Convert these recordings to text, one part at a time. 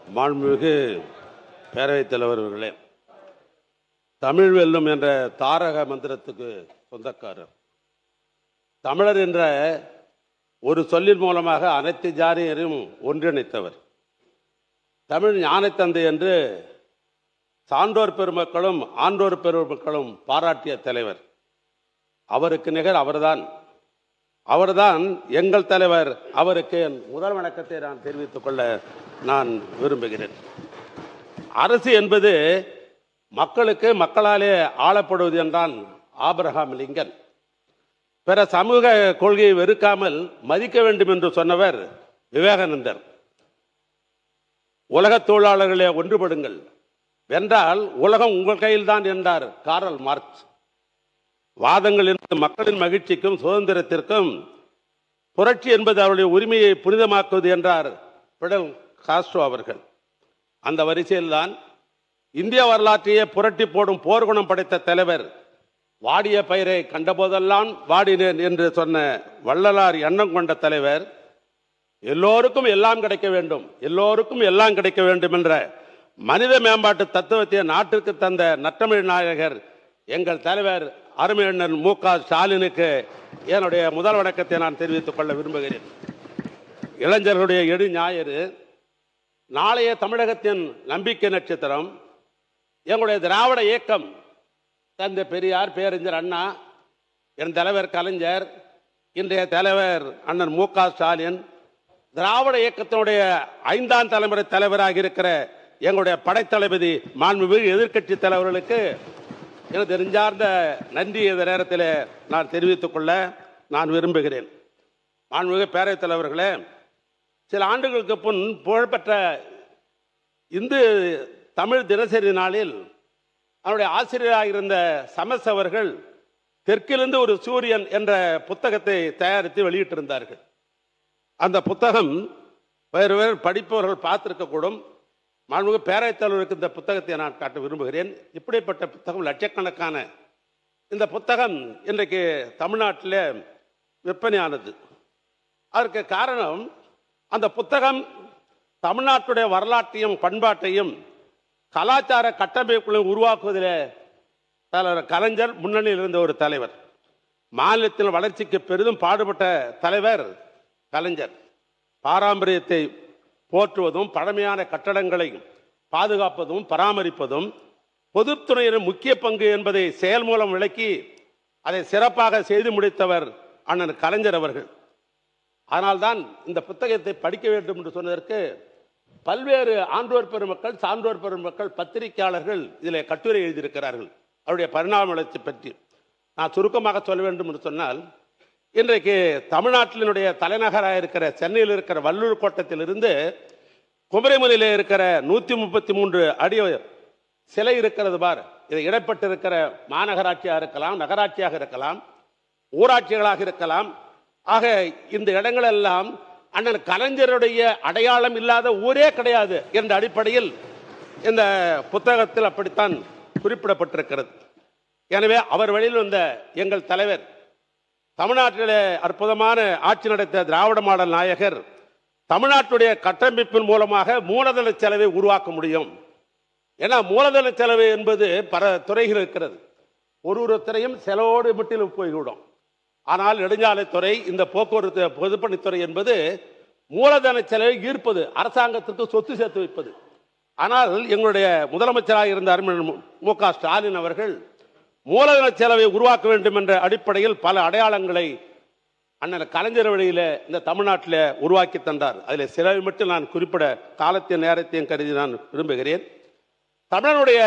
மாண்புமிகு பேரவைத் தலைவர் அவர்களே, தமிழ் வெல்லும் என்ற தாரக மந்திரத்துக்கு சொந்தக்காரர். தமிழர் என்ற ஒரு சொல்லின் மூலமாக அனைத்து ஜாதியரையும் ஒன்றிணைத்தவர். தமிழ் ஞானத்தந்தை என்று சான்றோர் பெருமக்களும் ஆன்றோர் பெருமக்களும் பாராட்டிய தலைவர். அவருக்கு நிகர் அவர்தான் எங்கள் தலைவர். அவருக்கு என் முதல் வணக்கத்தை நான் தெரிவித்துக் கொள்ள நான் விரும்புகிறேன். அரசு என்பது மக்களுக்கு மக்களாலே ஆளப்படுவது என்றான் ஆபிரகாம் லிங்கன். பிற சமூக கொள்கையை வெறுக்காமல் மதிக்க வேண்டும் என்று சொன்னவர் விவேகானந்தர். உலக தொழிலாளர்களே ஒன்றுபடுங்கள், வென்றால் உலகம் உங்கள் கையில்தான் என்றார் காரல் மார்க்ஸ். வாதங்கள் என்பது மக்களின் மகிழ்ச்சிக்கும் சுதந்திரத்திற்கும், புரட்சி என்பது அவருடைய உரிமையை புனிதமாக்குவது என்றார் பிடல் காஸ்ட்ரோ அவர்கள். அந்த வரிசையில்தான் இந்திய வரலாற்றையே புரட்டி போடும் போர்க்குணம் படைத்த தலைவர், வாடிய பயிரை கண்டபோதெல்லாம் வாடினேன் என்று சொன்ன வள்ளலார் எண்ணம் கொண்ட தலைவர், எல்லோருக்கும் எல்லாம் கிடைக்க வேண்டும், எல்லோருக்கும் எல்லாம் கிடைக்க வேண்டும் என்ற மனித மேம்பாட்டு தத்துவத்தை நாட்டிற்கு தந்த நற்றமிழ் நாயகர் எங்கள் தலைவர் அருமையண்ணன் மு.க. ஸ்டாலினுக்கு என்னுடைய முதல் வணக்கத்தை நான் தெரிவித்துக் கொள்ள விரும்புகிறேன். இளைஞர்களுடைய எடு ஞாயிறு, நாளைய தமிழகத்தின் நம்பிக்கை நட்சத்திரம், எங்களுடைய திராவிட இயக்கம், தந்தை பெரியார், பேரறிஞர் அண்ணா, என் தலைவர் கலைஞர், இன்றைய தலைவர் அண்ணன் மு.க. ஸ்டாலின், திராவிட இயக்கத்தினுடைய 5ஆம் தலைமுறை தலைவராக இருக்கிற எங்களுடைய படைத்தளபதி மாண்புமிகு எதிர்க்கட்சி தலைவர்களுக்கு எனது நெஞ்சார்ந்த நன்றி இந்த நேரத்தில் நான் தெரிவித்துக் கொள்ள நான் விரும்புகிறேன். மாண்புமிகு பேரவைத் தலைவர்களே, சில ஆண்டுகளுக்கு முன் புகழ்பெற்ற இந்து தமிழ் தினசரி நாளில் அவருடைய ஆசிரியராக இருந்த சமஸ் அவர்கள் தெற்கிலிருந்து ஒரு சூரியன் என்ற புத்தகத்தை தயாரித்து வெளியிட்டிருந்தார்கள். அந்த புத்தகம் வேறு வேறு படிப்பவர்கள் பார்த்திருக்கக்கூடும். மாண்புமிகு பேரவைத் தலைவருக்கு இந்த புத்தகத்தை நான் காட்ட விரும்புகிறேன். இப்படிப்பட்ட புத்தகம் லட்சக்கணக்கான இந்த புத்தகம் இன்றைக்கு தமிழ்நாட்டில் விற்பனையானது. அதற்கு காரணம், அந்த புத்தகம் தமிழ்நாட்டுடைய வரலாற்றையும் பண்பாட்டையும் கலாச்சார கட்டமைப்புகளையும் உருவாக்குவதில் தலைவர் கலைஞர் முன்னணியில் இருந்த ஒரு தலைவர். மாநிலத்தின் வளர்ச்சிக்கு பெரிதும் பாடுபட்ட தலைவர் கலைஞர். பாரம்பரியத்தை போற்றுவதும், பழமையான கட்டடங்களை பாதுகாப்பதும் பராமரிப்பதும் பொதுத்துறையின் முக்கிய பங்கு என்பதை செயல் மூலம் விளக்கி அதை சிறப்பாக செய்து முடித்தவர் அண்ணன் கலைஞர் அவர்கள். அதனால்தான் இந்த புத்தகத்தை படிக்க வேண்டும் என்று சொன்னதற்கு பல்வேறு ஆன்றோர் பெருமக்கள், சான்றோர் பெருமக்கள், பத்திரிகையாளர்கள் இதில் கட்டுரை எழுதியிருக்கிறார்கள். அவருடைய பரிணாம வளர்ச்சி பற்றி நான் சுருக்கமாக சொல்ல வேண்டும் என்று சொன்னால், இன்றைக்கு தமிழ்நாட்டினுடைய தலைநகராக இருக்கிற சென்னையில் இருக்கிற வள்ளூர் கோட்டத்திலிருந்து குமரிமுனையில் இருக்கிற 133 அடி சிலை இருக்கிறது பார். இது இடப்பட்டு இருக்கிற மாநகராட்சியாக இருக்கலாம், நகராட்சியாக இருக்கலாம், ஊராட்சிகளாக இருக்கலாம். ஆக இந்த இடங்களெல்லாம் அண்ணன் கலைஞருடைய அடையாளம் இல்லாத ஊரே கிடையாது என்ற அடிப்படையில் இந்த புத்தகத்தில் அப்படித்தான் குறிப்பிடப்பட்டிருக்கிறது. எனவே அவர் வழியில் வந்த எங்கள் தலைவர், தமிழ்நாட்டிலே அற்புதமான ஆட்சி நடத்த திராவிட மாடல் நாயகர், தமிழ்நாட்டுடைய கட்டமைப்பின் மூலமாக மூலதன செலவை உருவாக்க முடியும். ஏன்னா மூலதன செலவு என்பது பல துறைகள் இருக்கிறது. ஒரு துறையும் செலவோடு மட்டிலும் போய்விடும். ஆனால் நெடுஞ்சாலைத்துறை, இந்த போக்குவரத்து பொதுப்பணித்துறை என்பது மூலதன செலவை ஈர்ப்பது, அரசாங்கத்திற்கு சொத்து சேர்த்து வைப்பது. ஆனால் எங்களுடைய முதலமைச்சராக இருந்த அருமையண்ணன் மு.க. ஸ்டாலின் அவர்கள் மூலதன செலவை உருவாக்க வேண்டும் என்ற அடிப்படையில் பல அடையாளங்களை அண்ணன் கலைஞர் வழியில் இந்த தமிழ்நாட்டில் உருவாக்கி தந்தார். அதில் சிலவை மட்டும் நான் குறிப்பிட காலத்தின் நேரத்தையும் கருதி நான் விரும்புகிறேன். தமிழனுடைய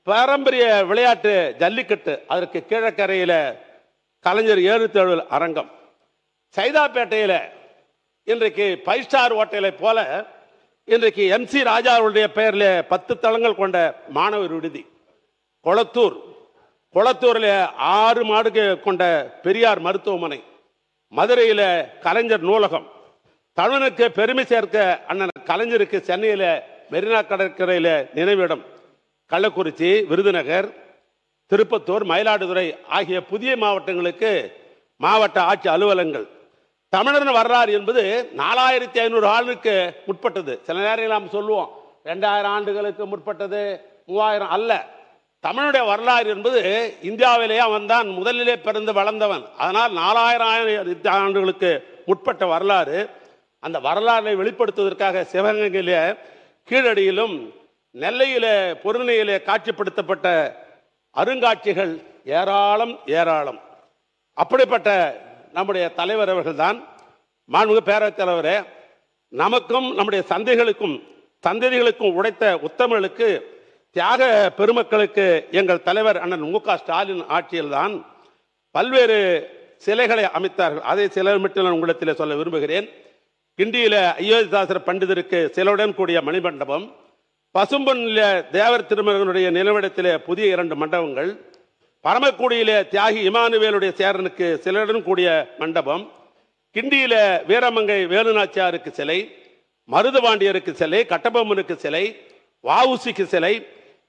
பாரம்பரிய விளையாட்டு ஜல்லிக்கட்டு, அதற்கு கீழக்கரையில் கலைஞர் ஏறுதழுவல் அரங்கம், சைதாப்பேட்டையில் இன்றைக்கு 5 ஸ்டார் ஹோட்டலை போல இன்றைக்கு MC ராஜாவுடைய பெயரில் 10 தளங்கள் கொண்ட மாணவர் விடுதி, கொளத்தூரில் 6 மாடுகள் கொண்ட பெரியார் மருத்துவமனை, மதுரையில் கலைஞர் நூலகம், தமிழனுக்கு பெருமை சேர்க்க அண்ணன் கலைஞருக்கு சென்னையில் மெரினா கடற்கரையில் நினைவிடம், கள்ளக்குறிச்சி, விருதுநகர், திருப்பத்தூர், மயிலாடுதுறை ஆகிய புதிய மாவட்டங்களுக்கு மாவட்ட ஆட்சி அலுவலகங்கள், தமிழரின் வரலாறு என்பது 4500 ஆண்டுக்கு முற்பட்டது. சில நேரங்களில் நாம் சொல்லுவோம் 2000 ஆண்டுகளுக்கு முற்பட்டது, 3000 அல்ல. தமிழுடைய வரலாறு என்பது இந்தியாவிலேயே அவன் தான் முதலிலே பிறந்து வளர்ந்தவன். அதனால் 4000 ஆண்டுகளுக்கு முற்பட்ட வரலாறு. அந்த வரலாறை வெளிப்படுத்துவதற்காக சிவகங்கையிலே கீழடியிலும் நெல்லையிலே பொருணையிலே காட்சிப்படுத்தப்பட்ட அருங்காட்சிகள் ஏராளம் ஏராளம். அப்படிப்பட்ட நம்முடைய தலைவர் அவர்கள் தான் மாண்புமிகு பேரவைத் தலைவரே, நமக்கும் நம்முடைய சந்ததிகளுக்கும் உடைத்த உத்தமர்களுக்கு, தியாக பெருமக்களுக்கு எங்கள் தலைவர் அண்ணன் மு.க. ஸ்டாலின் ஆட்சியில்தான் பல்வேறு சிலைகளை அமைத்தார்கள். அதை சில மட்டும் நான் உங்களிடத்தில் சொல்ல விரும்புகிறேன். கிண்டியில அயோத்திதாசர் பண்டிதருக்கு சிலையுடன் கூடிய மணிமண்டபம், பசும்பொன்னில தேவர் திருமகனுடைய நிலவிடத்திலே புதிய 2 மண்டபங்கள், பரமக்குடியிலே தியாகி இமானுவேலுடைய சேரனுக்கு சிலையுடன் கூடிய மண்டபம், கிண்டியில வீரமங்கை வேலுநாச்சியாருக்கு சிலை, மருதுபாண்டியருக்கு சிலை, கட்டபொம்மனுக்கு சிலை, வஉசிக்கு சிலை,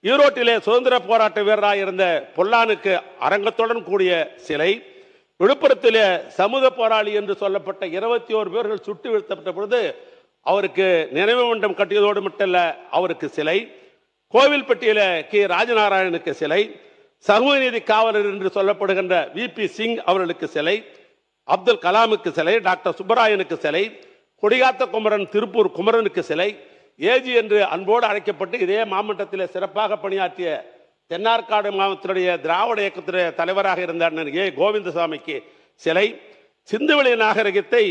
ஈரோட்டிலே சுதந்திர போராட்ட வீரராக இருந்த பொல்லானுக்கு அரங்கத்துடன் கூடிய சிலை, விழுப்புரத்திலே சமூக போராளி என்று சொல்லப்பட்ட 21 பேர்கள் சுட்டு வீழ்த்தப்பட்ட பொழுது அவருக்கு நினைவு மண்டபம் கட்டியதோடு மட்டுமல்ல, அவருக்கு சிலை, கோவில்பட்டியில கே. ராஜநாராயணனுக்கு சிலை, சமூக நீதி காவலர் என்று சொல்லப்படுகின்ற வி.பி. சிங் அவர்களுக்கு சிலை, அப்துல் கலாமுக்கு சிலை, டாக்டர் சுப்பராயனுக்கு சிலை, கொடிகாத்த குமரன் திருப்பூர் குமரனுக்கு சிலை, ஏஜி என்று அன்போடு அழைக்கப்பட்டு இதே மாவட்டத்தில் சிறப்பாக பணியாற்றிய தென்னார்காடு மாவட்டத்துடைய திராவிட இயக்கத்துடைய தலைவராக இருந்த அண்ணன் ஏ. கோவிந்தசாமிக்கு சிலை, சிந்துவெளி நாகரிகத்தை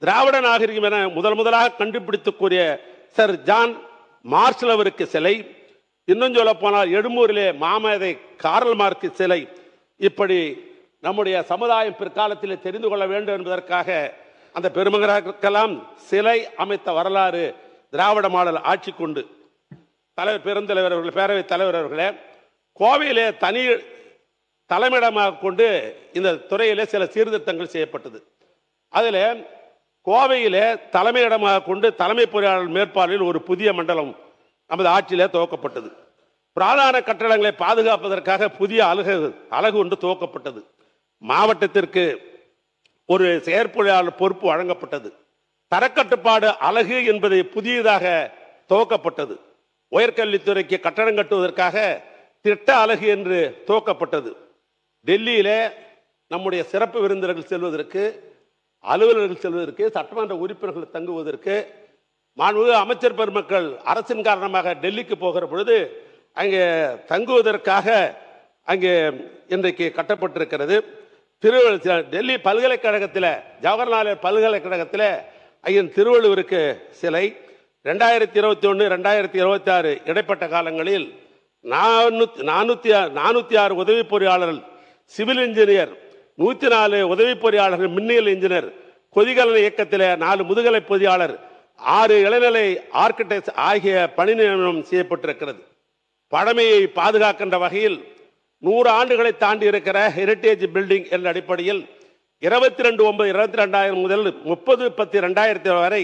திராவிட நாகரிகம் என முதலாக கண்டுபிடித்து கூறிய சர் ஜான் மார்ஷல் அவருக்கு சிலை, இன்னும் சொல்ல போனால் எழும்பூரிலே மாமேதை காரல் மார்க்கு சிலை. இப்படி நம்முடைய சமுதாயம் பிற்காலத்தில் தெரிந்து கொள்ள வேண்டும் என்பதற்காக அந்த பெருமகனுக்கெல்லாம் சிலை அமைத்த வரலாறு திராவிட மாடல் ஆட்சி கொண்டு. தலைவர் பெருந்தலைவர் அவர்கள், பேரவைத் தலைவர் அவர்களே, கோவையிலே தனி தலைமையிடமாக கொண்டு இந்த துறையிலே சில சீர்திருத்தங்கள் செய்யப்பட்டது. அதில் கோவையிலே தலைமையிடமாக கொண்டு தலைமை பொறியாளர் மேற்பார்வையில் ஒரு புதிய மண்டலம் நமது ஆட்சியிலே துவக்கப்பட்டது. பிராதான கட்டடங்களை பாதுகாப்பதற்காக புதிய அலகு ஒன்று துவக்கப்பட்டது. மாவட்டத்திற்கு ஒரு செயற்பொறியாளர் பொறுப்பு வழங்கப்பட்டது. தரக்கட்டுப்பாடு அலகு என்பது புதியதாக துவக்கப்பட்டது. உயர்கல்வித்துறைக்கு கட்டடம் கட்டுவதற்காக திட்ட அலகு என்று துவக்கப்பட்டது. டெல்லியிலே நம்முடைய சிறப்பு விருந்தினர்கள் செல்வதற்கு, அலுவலர்கள் செல்வதற்கு, சட்டமன்ற உறுப்பினர்கள் தங்குவதற்கு, மாண்புமிகு அமைச்சர் பெருமக்கள் அரசின் காரணமாக டெல்லிக்கு போகிற பொழுது அங்கே தங்குவதற்காக அங்கே இன்றைக்கு கட்டப்பட்டிருக்கிறது. டெல்லி பல்கலைக்கழகத்தில், ஜவஹர்லால் பல்கலைக்கழகத்தில் ஐயன் திருவள்ளுவருக்கு சிலை. 2021 2026 இடைப்பட்ட காலங்களில் 406 உதவி பொறியாளர்கள், சிவில் இன்ஜினியர் 104 உதவி பொறியாளர்கள், மின்னியல் இன்ஜினியர், கொதிகலன் இயக்கத்தில் 4 முதுகலை பொறியாளர், 6 இளநிலை ஆர்கிடெக்ட் ஆகிய பணி நியமனம் செய்யப்பட்டிருக்கிறது. பழமையை பாதுகாக்கின்ற வகையில் 100 ஆண்டுகளை தாண்டி இருக்கிற ஹெரிட்டேஜ் பில்டிங் என்ற அடிப்படையில் 22/9/2200 முதல் 30/10/2000 வரை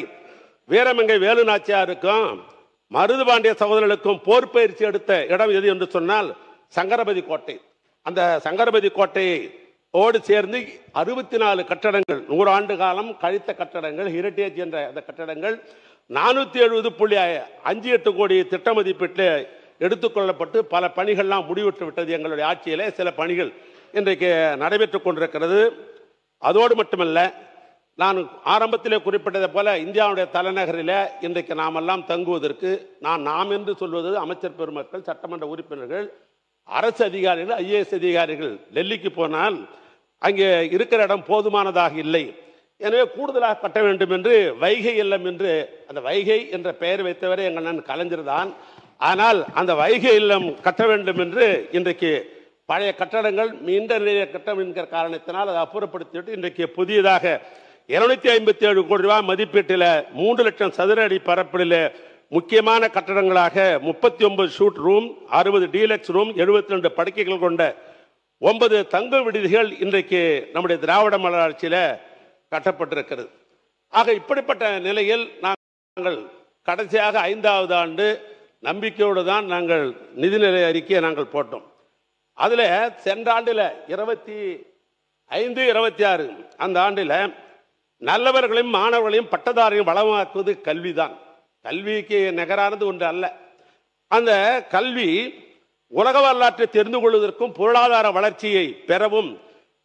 வீரமங்கை வேலுநாச்சியாருக்கும் மருதுபாண்டிய சகோதரர்களுக்கும் போர் பயிற்சி எடுத்த இடம் எது என்று சொன்னால் சங்கரபதி கோட்டை. அந்த சங்கரபதி கோட்டையை ஓடு சேர்ந்து 64 கட்டடங்கள், 100 ஆண்டு காலம் கழித்த கட்டடங்கள், ஹெரிட்டேஜ் என்ற அந்த கட்டடங்கள் 470.58 கோடி திட்ட மதிப்பீட்டில் எடுத்துக்கொள்ளப்பட்டு பல பணிகள்லாம் முடிவுற்று விட்டது. எங்களுடைய ஆட்சியிலே சில பணிகள் இன்றைக்கு நடைபெற்றுக் கொண்டிருக்கிறது. அதோடு மட்டுமல்ல, நான் ஆரம்பத்திலே குறிப்பிட்டதை போல இந்தியாவுடைய தலைநகரில் இன்றைக்கு நாமெல்லாம் தங்குவதற்கு, நாம் என்று சொல்வது அமைச்சர் பெருமக்கள், சட்டமன்ற உறுப்பினர்கள், அரசு அதிகாரிகள், IAS அதிகாரிகள் டெல்லிக்கு போனால் அங்கே இருக்கிற இடம் போதுமானதாக இல்லை. எனவே கூடுதலாக கட்ட வேண்டும் என்று வைகை இல்லம் என்று, அந்த வைகை என்ற பெயர் வைத்தவரை எங்கள் நான் கலைஞர் தான். ஆனால் அந்த வைகை இல்லம் கட்ட வேண்டும் என்று இன்றைக்கு பழைய கட்டடங்கள் நீண்ட நிலைய கட்டம் என்கிற காரணத்தினால் அதை அப்புறப்படுத்திவிட்டு இன்றைக்கு புதியதாக 257 கோடி ரூபாய் மதிப்பீட்டில் 3 லட்சம் சதுர அடி பரப்பில் முக்கியமான கட்டடங்களாக 39 ஷூட் ரூம், 60 டீலக்ஸ் ரூம், 72 படுக்கைகள் கொண்ட 9 தங்க விடுதிகள் இன்றைக்கு நம்முடைய திராவிட மாடல் ஆட்சியில் கட்டப்பட்டிருக்கிறது. ஆக இப்படிப்பட்ட நிலையில் நாங்கள் கடைசியாக 5வது ஆண்டு நம்பிக்கையோடு தான் நாங்கள் நிதிநிலை அறிக்கையை நாங்கள் போட்டோம். அதில் சென்ற ஆண்டில் 25-26 அந்த ஆண்டில் நல்லவர்களையும் மாணவர்களையும் பட்டதாரியும் வளமாக்குவது கல்விதான். கல்விக்கு நிகரானது ஒன்று அல்ல. அந்த கல்வி உலக வரலாற்றை தெரிந்து கொள்வதற்கும் பொருளாதார வளர்ச்சியை பெறவும்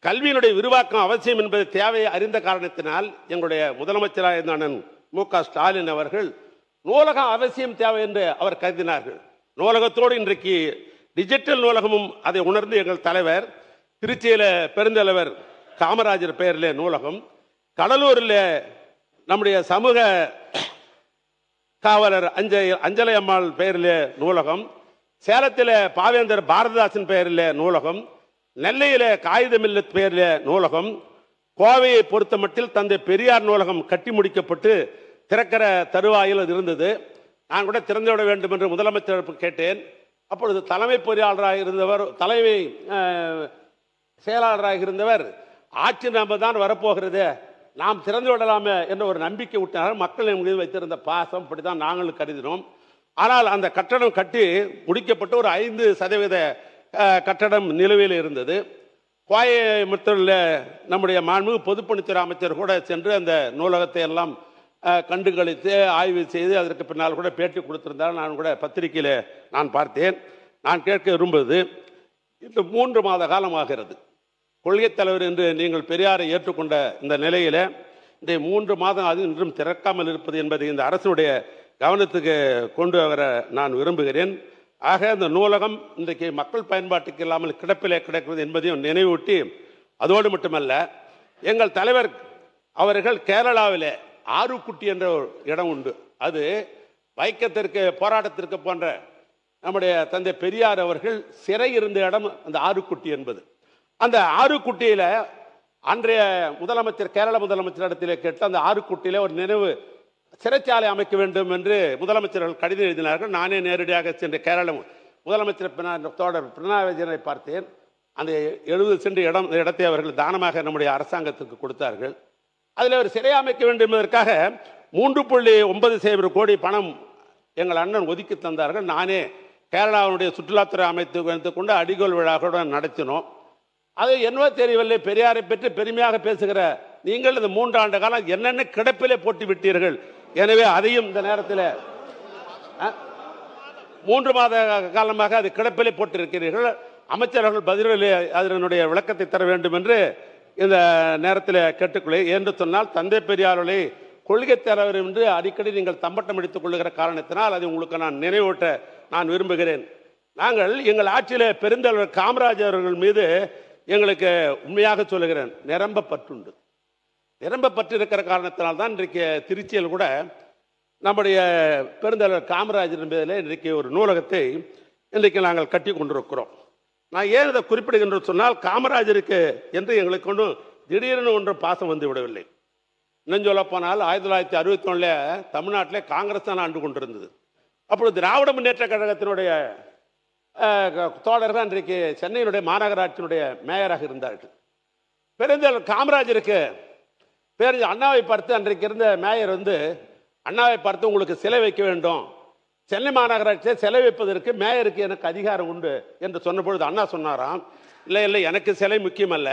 கல்வியினுடைய விரிவாக்கம் அவசியம் என்பது தேவையை அறிந்த காரணத்தினால் எங்களுடைய முதலமைச்சராக இருந்த மு.க. ஸ்டாலின் அவர்கள் நூலகம் அவசியம் தேவை என்று அவர் கருதினார்கள். நூலகத்தோடு இன்றைக்கு டிஜிட்டல் நூலகமும் அதை உணர்ந்து எங்கள் தலைவர் திருச்சியில பெருந்தலைவர் காமராஜர் பெயரிலே நூலகம், கடலூரில் நம்முடைய சமூக காவலர் அஞ்சலை அம்மாள் பெயரிலே நூலகம், சேலத்தில் பாவேந்தர் பாரதிதாசன் பெயரிலே நூலகம், நெல்லையில காகிதமில்லத் பெயரிலே நூலகம், கோவையை பொறுத்த மட்டில் தந்தை பெரியார் நூலகம் கட்டி முடிக்கப்பட்டு திறக்கிற தருவாயில் அது இருந்தது. நான் கூட திறந்துவிட வேண்டும் என்று முதலமைச்சர் கேட்டேன். அப்பொழுது தலைமை பொறியாளராக இருந்தவர், தலைமை செயலாளராக இருந்தவர், ஆட்சி நாம தான் வரப்போகிறது, நாம் திறந்து விடலாமே என்ற ஒரு நம்பிக்கை விட்டார். மக்கள் மீது வைத்திருந்த பாசம் இப்படிதான் நாங்களும் கருதினோம். ஆனால் அந்த கட்டடம் கட்டி முடிக்கப்பட்டு ஒரு 5% கட்டடம் நிலுவையில் இருந்தது. கோயம்புத்தூரில் நம்முடைய மாண்புமிகு பொதுப்பணித்துறை அமைச்சர் கூட சென்று அந்த நூலகத்தை எல்லாம் கண்டுகளித்து ஆய்வு செய்து அதற்கு பின்னால் கூட பேட்டி கொடுத்திருந்தார். நான் கூட பத்திரிகையில் நான் பார்த்தேன். நான் கேட்க விரும்புவது, இந்த 3 மாத காலமாகிறது கொள்கைத் தலைவர் என்று நீங்கள் பெரியாரை ஏற்றுக்கொண்ட இந்த நிலையில இந்த 3 மாதம் அது இன்றும் திறக்காமல் இருப்பது என்பதை இந்த அரசுடைய கவனத்துக்கு கொண்டு வர நான் விரும்புகிறேன். ஆக இந்த நூலகம் இன்றைக்கு மக்கள் பயன்பாட்டுக்கு இல்லாமல் கிடப்பிலே கிடக்கிறது என்பதையும் நினைவூட்டி, அதோடு மட்டுமல்ல எங்கள் தலைவர் அவர்கள் கேரளாவில் ஆறுக்குட்டி என்ற ஒரு இடம் உண்டு. அது வைக்கத்திற்கு போராட்டத்திற்கு போன்ற நம்முடைய தந்தை பெரியார் அவர்கள் சிறை இருந்த இடம் அந்த ஆறுக்குட்டி என்பது. அந்த ஆறுக்குட்டியில அன்றைய முதலமைச்சர் கேரள முதலமைச்சர் இடத்திலே கேட்டு அந்த ஆறுக்குட்டியில ஒரு நினைவு சிறைச்சாலை அமைக்க வேண்டும் என்று முதலமைச்சர்கள் கடிதம் எழுதினார்கள். நானே நேரடியாக சென்று கேரள முதலமைச்சர் தோழர் பினராயி விஜயனை பார்த்தேன். அந்த 70 சென்ட் இடத்தை அவர்கள் தானமாக நம்முடைய அரசாங்கத்திற்கு கொடுத்தார்கள். அதில் ஒரு சிறை அமைக்க வேண்டும் என்பதற்காக 3.9 கோடி பணம் எங்கள் அண்ணன் ஒதுக்கி தந்தார்கள். நானே கேரளாவுடைய சுற்றுலாத்துறை அமைத்து கொண்டு அடிகோல் விழாக்களுடன் நடத்தினோம். அது என்னவோ தெரியவில்லை, பெரியாரை பற்றி பெருமையாக பேசுகிற நீங்கள் இந்த 3 ஆண்டு காலம் என்னென்ன கிடப்பிலே போட்டு விட்டீர்கள். எனவே அதையும் இந்த நேரத்தில் 3 மாத காலமாக அது கிடப்பிலே போட்டிருக்கிறீர்கள். அமைச்சர்கள் பதிலில் அதனுடைய விளக்கத்தை தர வேண்டும் என்று இந்த நேரத்தில் கேட்டுக்கொள்ள. என்று சொன்னால் தந்தை பெரியாரை கொள்கை தலைவர் என்று அடிக்கடி நீங்கள் தம்பட்டம் அடித்துக் கொள்ளுகிற காரணத்தினால் அதை உங்களுக்கு நான் நினைவூட்ட நான் விரும்புகிறேன். நாங்கள் எங்கள் ஆட்சியில் பெருந்தலைவர் காமராஜர் அவர்கள் மீது எங்களுக்கு உண்மையாக சொல்லுகிறேன், நிரம்ப பற்றுண்டு. நிரம்ப பற்று இருக்கிற காரணத்தினால்தான் இன்றைக்கு திருச்சியில் கூட நம்முடைய பெருந்தலைவர் காமராஜர் என்பதில் இன்றைக்கு ஒரு நூலகத்தை இன்றைக்கு நாங்கள் கட்டி கொண்டிருக்கிறோம். நான் ஏன் இதை குறிப்பிடுகின்ற சொன்னால், காமராஜருக்கு என்று எங்களுக்கு ஒன்றும் திடீரென ஒன்று பாசம் வந்து விடவில்லை. இன்னும் சொல்ல போனால் 1961 தமிழ்நாட்டிலே காங்கிரஸ் தான் ஆண்டு கொண்டிருந்தது. அப்பொழுது திராவிட முன்னேற்ற கழகத்தினுடைய தோழர்கள் இன்றைக்கு சென்னையினுடைய மாநகராட்சியினுடைய மேயராக இருந்தார்கள். பெருந்தலைவர் காமராஜருக்கு பேர் அண்ணாவை பார்த்து அன்றைக்கு இருந்த மேயர் அண்ணாவை பார்த்து உங்களுக்கு சிலை வைக்க வேண்டும், சென்னை மாநகராட்சியை சிலை வைப்பதற்கு மேயருக்கு எனக்கு அதிகாரம் உண்டு என்று சொன்ன பொழுது அண்ணா சொன்னாராம், இல்லை இல்லை, எனக்கு சிலை முக்கியமல்ல,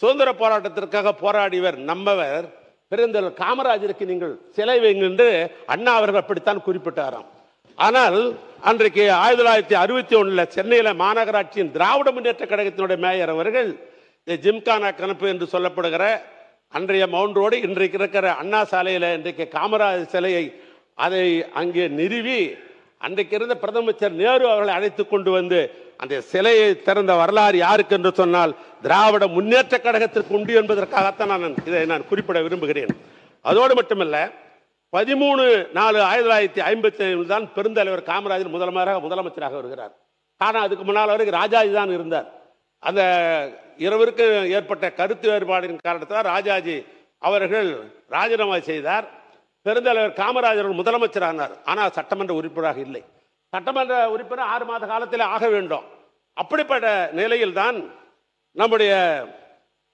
சுதந்திர போராட்டத்திற்காக போராடியவர் நம்மவர் பெருந்தலைவர் காமராஜருக்கு நீங்கள் சிலை வைங்க என்று அண்ணா அவர்கள் அப்படித்தான் குறிப்பிட்டாராம். ஆனால் அன்றைக்கு 1961 சென்னையில் மாநகராட்சியின் திராவிட முன்னேற்ற கழகத்தினுடைய மேயர் அவர்கள் ஜிம்கானா கணப்பு என்று சொல்லப்படுகிற அன்றைய மவுண்ட் ரோடு இன்றைக்கு இருக்கிற அண்ணா சாலையில் இன்றைக்கு காமராஜர் சிலையை அதை அங்கே நிறுவி அன்றைக்கு இருந்த பிரதமர் நேரு அவர்களை அழைத்து கொண்டு வந்து அந்த சிலையை திறந்த வரலாறு யாருக்கு என்று சொன்னால் திராவிட முன்னேற்ற கழகத்திற்கு உண்டு என்பதற்காகத்தான் இதை நான் குறிப்பிட விரும்புகிறேன். அதோடு மட்டுமல்ல, 13/4/1955 தான் பெருந்தலைவர் காமராஜர் முதலமைச்சராக வருகிறார். ஆனால் அதுக்கு முன்னால் வரைக்கும் ராஜாஜி தான் இருந்தார். அந்த இருவருக்கு ஏற்பட்ட கருத்து வேறுபாடின் காரணத்தால் ராஜாஜி அவர்கள் ராஜினாமா செய்தார். பெருந்தலைவர் காமராஜர் முதலமைச்சரானார். ஆனால் சட்டமன்ற உறுப்பினராக இல்லை. சட்டமன்ற உறுப்பினர் 6 மாத காலத்தில் ஆக வேண்டும். அப்படிப்பட்ட நிலையில் தான் நம்முடைய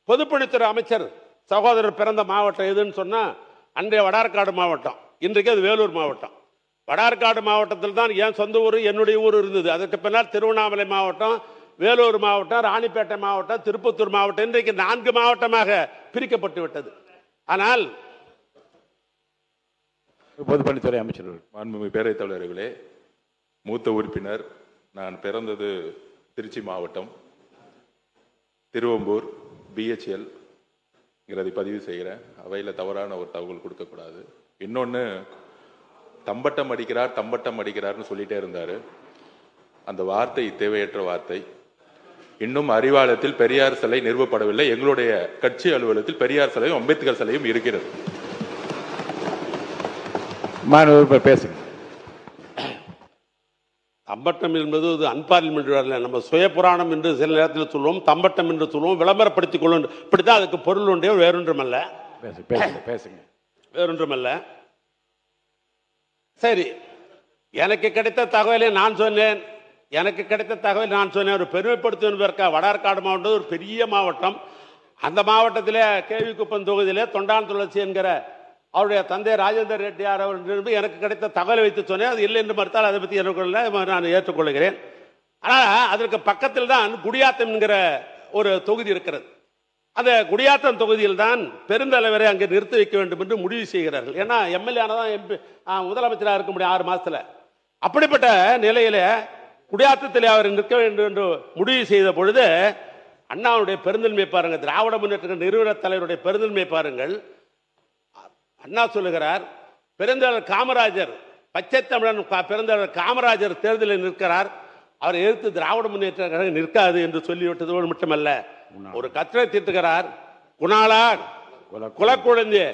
பொதுப்பணித்துறை அமைச்சர் சகோதரர் பிறந்த மாவட்டம் எதுன்னு சொன்னால் அன்றைய வடார்காடு மாவட்டம், இன்றைக்கு அது வேலூர் மாவட்டம். வடார்காடு மாவட்டத்தில் தான் என் சொந்த ஊர் என்னுடைய ஊர் இருந்தது. அதற்கு பின்னால் திருவண்ணாமலை மாவட்டம், வேலூர் மாவட்டம், ராணிப்பேட்டை மாவட்டம், திருப்பத்தூர் மாவட்டம், இன்றைக்கு 4 மாவட்டமாக பிரிக்கப்பட்டு விட்டது. ஆனால் பொதுப்பணித்துறை அமைச்சர் மாண்புமிகு பேரவைத் தலைவர்களே, மூத்த உறுப்பினர், நான் பிறந்தது திருச்சி மாவட்டம் திருவம்பூர் BHL பதிவு செய்கிறேன். அவையில் தவறான ஒரு தகவல் கொடுக்கக்கூடாது. இன்னொன்று, தம்பட்டம் அடிக்கிறார்னு சொல்லிட்டே இருந்தார். அந்த வார்த்தை தேவையற்ற வார்த்தை. இன்னும் அறிவாலயத்தில் பெரியார் சிலை நிறுவப்படவில்லை. எங்களுடைய கட்சி அலுவலகத்தில் பெரியார் சிலையும் அம்பேத்கர் சிலையும் இருக்கிறது. பேசுங்க. தம்பட்டம் என்பது அன்பார்லிமெண்ட் வரல, நம்ம சுய புராணம் என்று சில நேரத்தில் சொல்லுவோம், தம்பட்டம் என்று சொல்லுவோம், விளம்பரப்படுத்திக் கொள்ளும். இப்படித்தான் அதுக்கு பொருள் உண்டே, வேறொன்றுமல்ல. பேசுங்க. வேறொன்றுமல்ல. சரி, எனக்கு கிடைத்த தகவலை நான் சொன்னேன். ஒரு பெருமைப்படுத்துவதற்காக வடார்காடு மாவட்டம் ஒரு பெரிய மாவட்டம். அந்த மாவட்டத்திலே கேவி குப்பம் தொகுதியிலே தொண்டான் துளசி என்கிற அவருடைய தந்தை ராஜேந்தர் ரெட்டியார் அவர் எனக்கு கிடைத்த தகவலை வைத்து சொன்னேன். அது இல்லை என்று மறுத்தால் அதை பற்றி நான் ஏற்றுக்கொள்கிறேன். ஆனால் அதற்கு பக்கத்தில் தான் குடியாத்தம் என்கிற ஒரு தொகுதி இருக்கிறது. அந்த குடியாத்தம் தொகுதியில் தான் பெருந்தலைவரை அங்கே நிறுத்தி வைக்க வேண்டும் என்று முடிவு செய்கிறார்கள். ஏன்னா எம்எல்ஏ ஆனதான் MP முதலமைச்சராக இருக்க முடியும் 6 மாசத்துல. அப்படிப்பட்ட நிலையில குடியாத்தத்தில் அவர் நிற்க வேண்டும் என்று முடிவு செய்த பொழுது அண்ணாவுடைய பெருந்தன்மை பாருங்கள், திராவிட முன்னேற்ற நிறுவன தலைவருடைய பெருந்தன்மை பாருங்கள். அண்ணா சொல்லுகிறார், பெருந்தலைவர் காமராஜர், பச்சை தமிழன் பெருந்தலைவர் காமராஜர் தேர்தலில் நிற்கிறார், அவரை எதிர்த்து திராவிட முன்னேற்ற கழகம் நிற்காது என்று சொல்லிவிட்டதோடு மட்டுமல்ல, ஒரு கட்டளை தீட்டுகிறார். குணாளா குலக்குழந்தை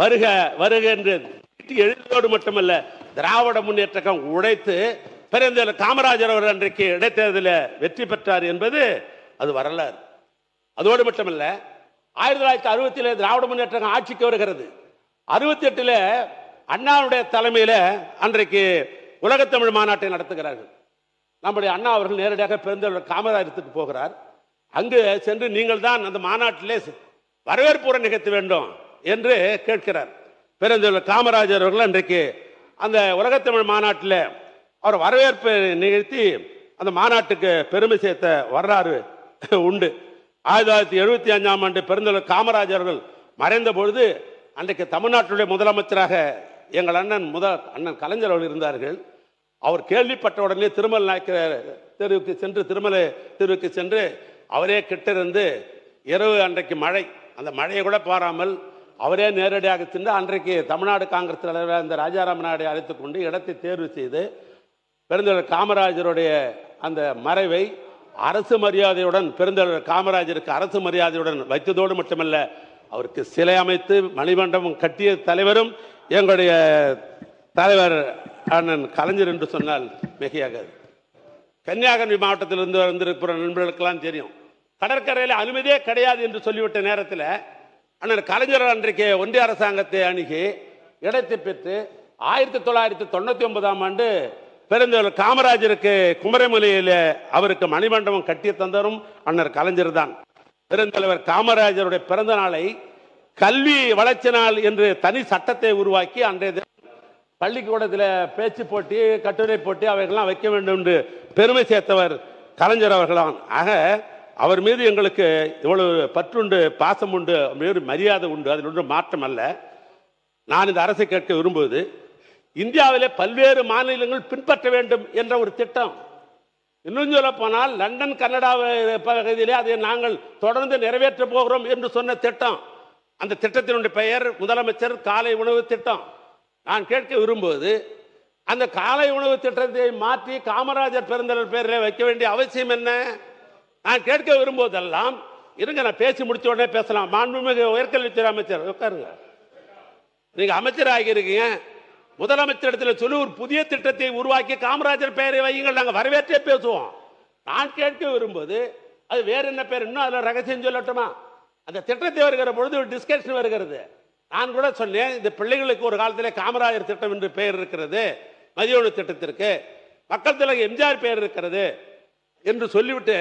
வருக வருக என்று எழுதியோடு மட்டுமல்ல, திராவிட முன்னேற்ற கழகம் உடைத்து பெருந்தலைவர் காமராஜர் அவர் அன்றைக்கு இடைத்தேர்தலில் வெற்றி பெற்றார் என்பது அது வரலாறு. அதோடு மட்டுமல்ல, 1960 திராவிட முன்னேற்ற கழகம் ஆட்சிக்கு வருகிறது. 68 அண்ணாவுடைய தலைமையில் அன்றைக்கு உலகத்தமிழ் மாநாட்டை நடத்துகிறார்கள். நம்முடைய அண்ணா அவர்கள் நேரடியாக பெருந்தலைவர் காமராஜருக்கு போகிறார். அங்கு சென்று நீங்கள் தான் அந்த மாநாட்டிலே வரவேற்புரை நிகழ்த்த வேண்டும் என்று கேட்கிறார். பெருந்தலைவர் காமராஜர் அவர்கள் அன்றைக்கு அந்த உலகத்தமிழ் மாநாட்டில் அவர் வரவேற்பை நிகழ்த்தி அந்த மாநாட்டுக்கு பெருமை சேர்த்த வரலாறு உண்டு. 1975 ஆண்டு பெருந்தலைவர் காமராஜர் அவர்கள் மறைந்த பொழுது அன்றைக்கு தமிழ்நாட்டுடைய முதலமைச்சராக எங்கள் அண்ணன் கலைஞர் அவர்கள் இருந்தார்கள். அவர் கேள்விப்பட்ட உடனே திருமலை நாயக்கர் தெருவுக்கு சென்று அவரே கிட்டிருந்து இரவு அன்றைக்கு மழை, அந்த மழையை கூட பாராமல் அவரே நேரடியாக சென்று அன்றைக்கு தமிழ்நாடு காங்கிரஸ் தலைவர் அந்த ராஜாராம் நாயுடு அழைத்துக் கொண்டு இடத்தை தேர்வு செய்து பெருந்தலைவர் காமராஜருடைய அந்த மறைவை அரசு மரியாதையுடன் பெருந்தலைவர் காமராஜருக்கு அரசு மரியாதையுடன் வைத்ததோடு மட்டுமல்ல, அவருக்கு சிலை அமைத்து மணிமண்டபம் கட்டிய தலைவரும் எங்களுடைய தலைவர் அண்ணன் கலைஞர் என்று சொன்னால் மிகையாகாது. கன்னியாகுமரி மாவட்டத்திலிருந்து வந்திருக்கிற நண்பர்களுக்கெல்லாம் தெரியும், கடற்கரையில் அனுமதியே கிடையாது என்று சொல்லிவிட்ட நேரத்தில் அண்ணன் கலைஞர் அன்றைக்கு ஒன்றிய அரசாங்கத்தை அணுகி இடத்தை பெற்று 1999 ஆண்டு பெருந்தலைவர் காமராஜருக்கு குமரமலையில் அவருக்கு மணிமண்டபம் கட்டிய தந்தரும் அண்ணன் கலைஞர் தான். பெருந்தலைவர் காமராஜருடைய பிறந்த நாளை கல்வி வளர்ச்சி நாள் என்று தனி சட்டத்தை உருவாக்கி அன்றைய பள்ளிக்கூடத்தில் பேச்சு போட்டி, கட்டுரை போட்டி அவைகள்லாம் வைக்க வேண்டும் என்று பெருமை சேர்த்தவர் கலைஞர் அவர்களான். ஆக அவர் மீது எங்களுக்கு இவ்வளவு பற்றுண்டு, பாசம் உண்டு, மரியாதை உண்டு, அதில் ஒன்று மாற்றம் அல்ல. நான் இந்த அரசை கேட்க விரும்புவது, இந்தியாவிலே பல்வேறு மாநிலங்கள் பின்பற்ற வேண்டும் என்ற ஒரு திட்டம். இன்னும் சொல்ல போனால் லண்டன் கனடா பகுதியிலே அதை நாங்கள் தொடர்ந்து நிறைவேற்ற போகிறோம் என்று சொன்ன திட்டம். அந்த திட்டத்தினுடைய பெயர் முதலமைச்சர் காலை உணவு திட்டம். நான் கேட்க விரும்புவது, அந்த காலை உணவு திட்டத்தை மாற்றி காமராஜர் பெருந்தலைவர் பேரில் வைக்க வேண்டிய அவசியம் என்ன? நான் கேட்க விரும்புவதெல்லாம், இருங்க நான் பேசி முடிச்ச உடனே பேசலாம். மாண்புமிகு உயர்கல்வித்துறை அமைச்சர் உட்காருங்க. நீங்க அமைச்சர் ஆகியிருக்கீங்க, முதலமைச்சரிடத்தில் சொல்லி ஒரு புதிய திட்டத்தை உருவாக்கி காமராஜர் பெயரை வையுங்கள், நாங்கள் வரவேற்றே பேசுவோம். நான் கேட்க விரும்புவது, அது வேற என்ன பேர், இன்னும் அதில் ரகசியம் சொல்லட்டுமா? அந்த திட்டத்தை வருகிற பொழுது ஒரு டிஸ்கஷன் வருகிறது. நான் கூட சொன்னேன், இந்த பிள்ளைகளுக்கு ஒரு காலத்தில் காமராஜர் திட்டம் என்று பெயர் இருக்கிறது, மதிய உணவு திட்டத்திற்கு மக்கள் தலைவர் எம்ஜிஆர் பெயர் இருக்கிறது என்று சொல்லிவிட்டு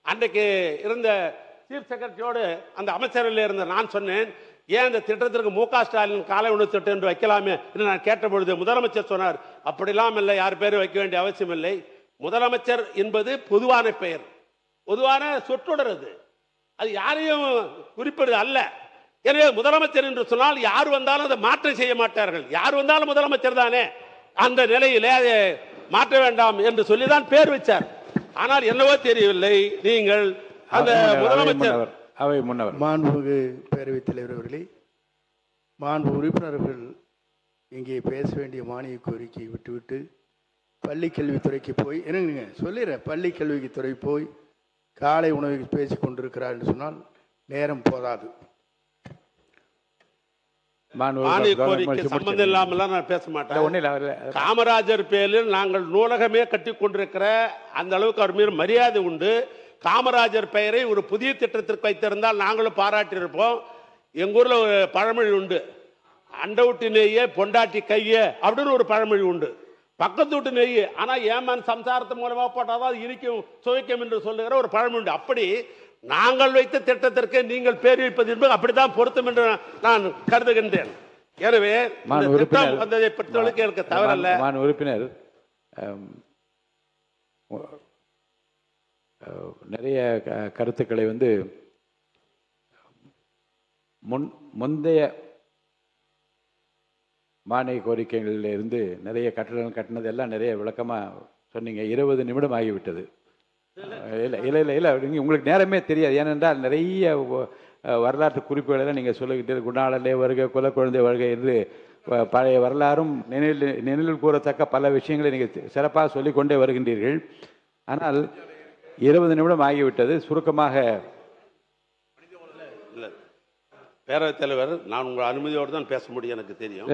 அன்றைக்கு இருந்த சீஃப் செக்ரட்டரியோடு அந்த அமைச்சரவையில் இருந்த நான் சொன்னேன், ஏன் இந்த திட்டத்திற்கு மு.க. ஸ்டாலின் காலை உணவு திட்டம் என்று வைக்கலாமே என்று நான் கேட்ட பொழுது முதலமைச்சர் சொன்னார், அப்படிலாம் இல்லை, யார் பேரும் வைக்க வேண்டிய அவசியம் இல்லை. முதலமைச்சர் என்பது பொதுவான பெயர், பொதுவான சொற்றொடர், அது யாரையும் குறிப்பிடுவது அல்ல. எனவே முதலமைச்சர் என்று சொன்னால் யார் வந்தாலும் அதை மாற்றம் செய்ய மாட்டார்கள். யார் வந்தாலும் முதலமைச்சர் தானே, அந்த நிலையிலே அதை மாற்ற வேண்டாம் என்று சொல்லிதான் பேர் வச்சார். ஆனால் என்னவோ தெரியவில்லை, நீங்கள் அந்த முதலமைச்சர் அவை முன்னவர் மாண்புமிகு பேரவைத் தலைவர் அவர்களே, மாண்பு உறுப்பினர்கள் இங்கே பேச வேண்டிய மானிய கோரிக்கையை விட்டுவிட்டு பள்ளி கல்வித்துறைக்கு போய் என்னங்க சொல்லிடுறேன், பள்ளி கல்வித்துறை போய் காலை உணவுக்கு பேசி கொண்டிருக்கிறார் என்று சொன்னால் நேரம் போதாது. மானிய கோரிக்கை சம்பந்தம் இல்லாமல் நான் பேச மாட்டேன். காமராஜர் பேரில் நாங்கள் நூலகமே கட்டி கொண்டிருக்கிற அந்த அளவுக்கு அவர் மீது மரியாதை உண்டு. காமராஜர் பெயரை ஒரு புதிய திட்டத்திற்கு வைத்திருந்தால் நாங்களும் பாராட்டியிருப்போம். எங்க ஊர்ல ஒரு பழமொழி உண்டு, அண்டை விட்டு நெய்ய பொண்டாட்டி கைய அப்படின்னு ஒரு பழமொழி உண்டு. பக்கத்து விட்டு நெய் ஆனா ஏமான் சம்சாரத்து மூலமா போட்டாதான் இனிக்கும் சுவைக்கும் என்று சொல்லுகிற ஒரு பழமொழி உண்டு. அப்படி நாங்கள் வைத்த திட்டத்திற்கு நீங்கள் பேர் வைப்பது என்பது அப்படித்தான் பொருத்தம் என்று நான் கருதுகின்றேன். எனவே வந்ததை பற்றியவர்களுக்கு எனக்கு தவறல்ல. உறுப்பினர் நிறைய கருத்துக்களை முந்தைய மானிய கோரிக்கைகளில் இருந்து நிறைய கட்டணம் கட்டினது எல்லாம் நிறைய விளக்கமாக சொன்னீங்க. 20 நிமிடம் ஆகிவிட்டது. இல்லை இல்லை இல்லை இல்லை நீங்கள் உங்களுக்கு நேரமே தெரியாது. ஏனென்றால் நிறைய வரலாற்று குறிப்புகளெல்லாம் நீங்கள் சொல்லிக்கிட்டு குணாளே வருகை குல குழந்தை வருகை என்று பழைய வரலாறும் நினைவில் கூறத்தக்க பல விஷயங்களை நீங்கள் சிறப்பாக சொல்லிக்கொண்டே வருகின்றீர்கள். ஆனால் 20 நிமிடம் ஆகிவிட்டது. சுருக்கமாக பேரவைத் தலைவர், நான் உங்கள் அனுமதியோடு தான் பேச முடியும், எனக்கு தெரியும்.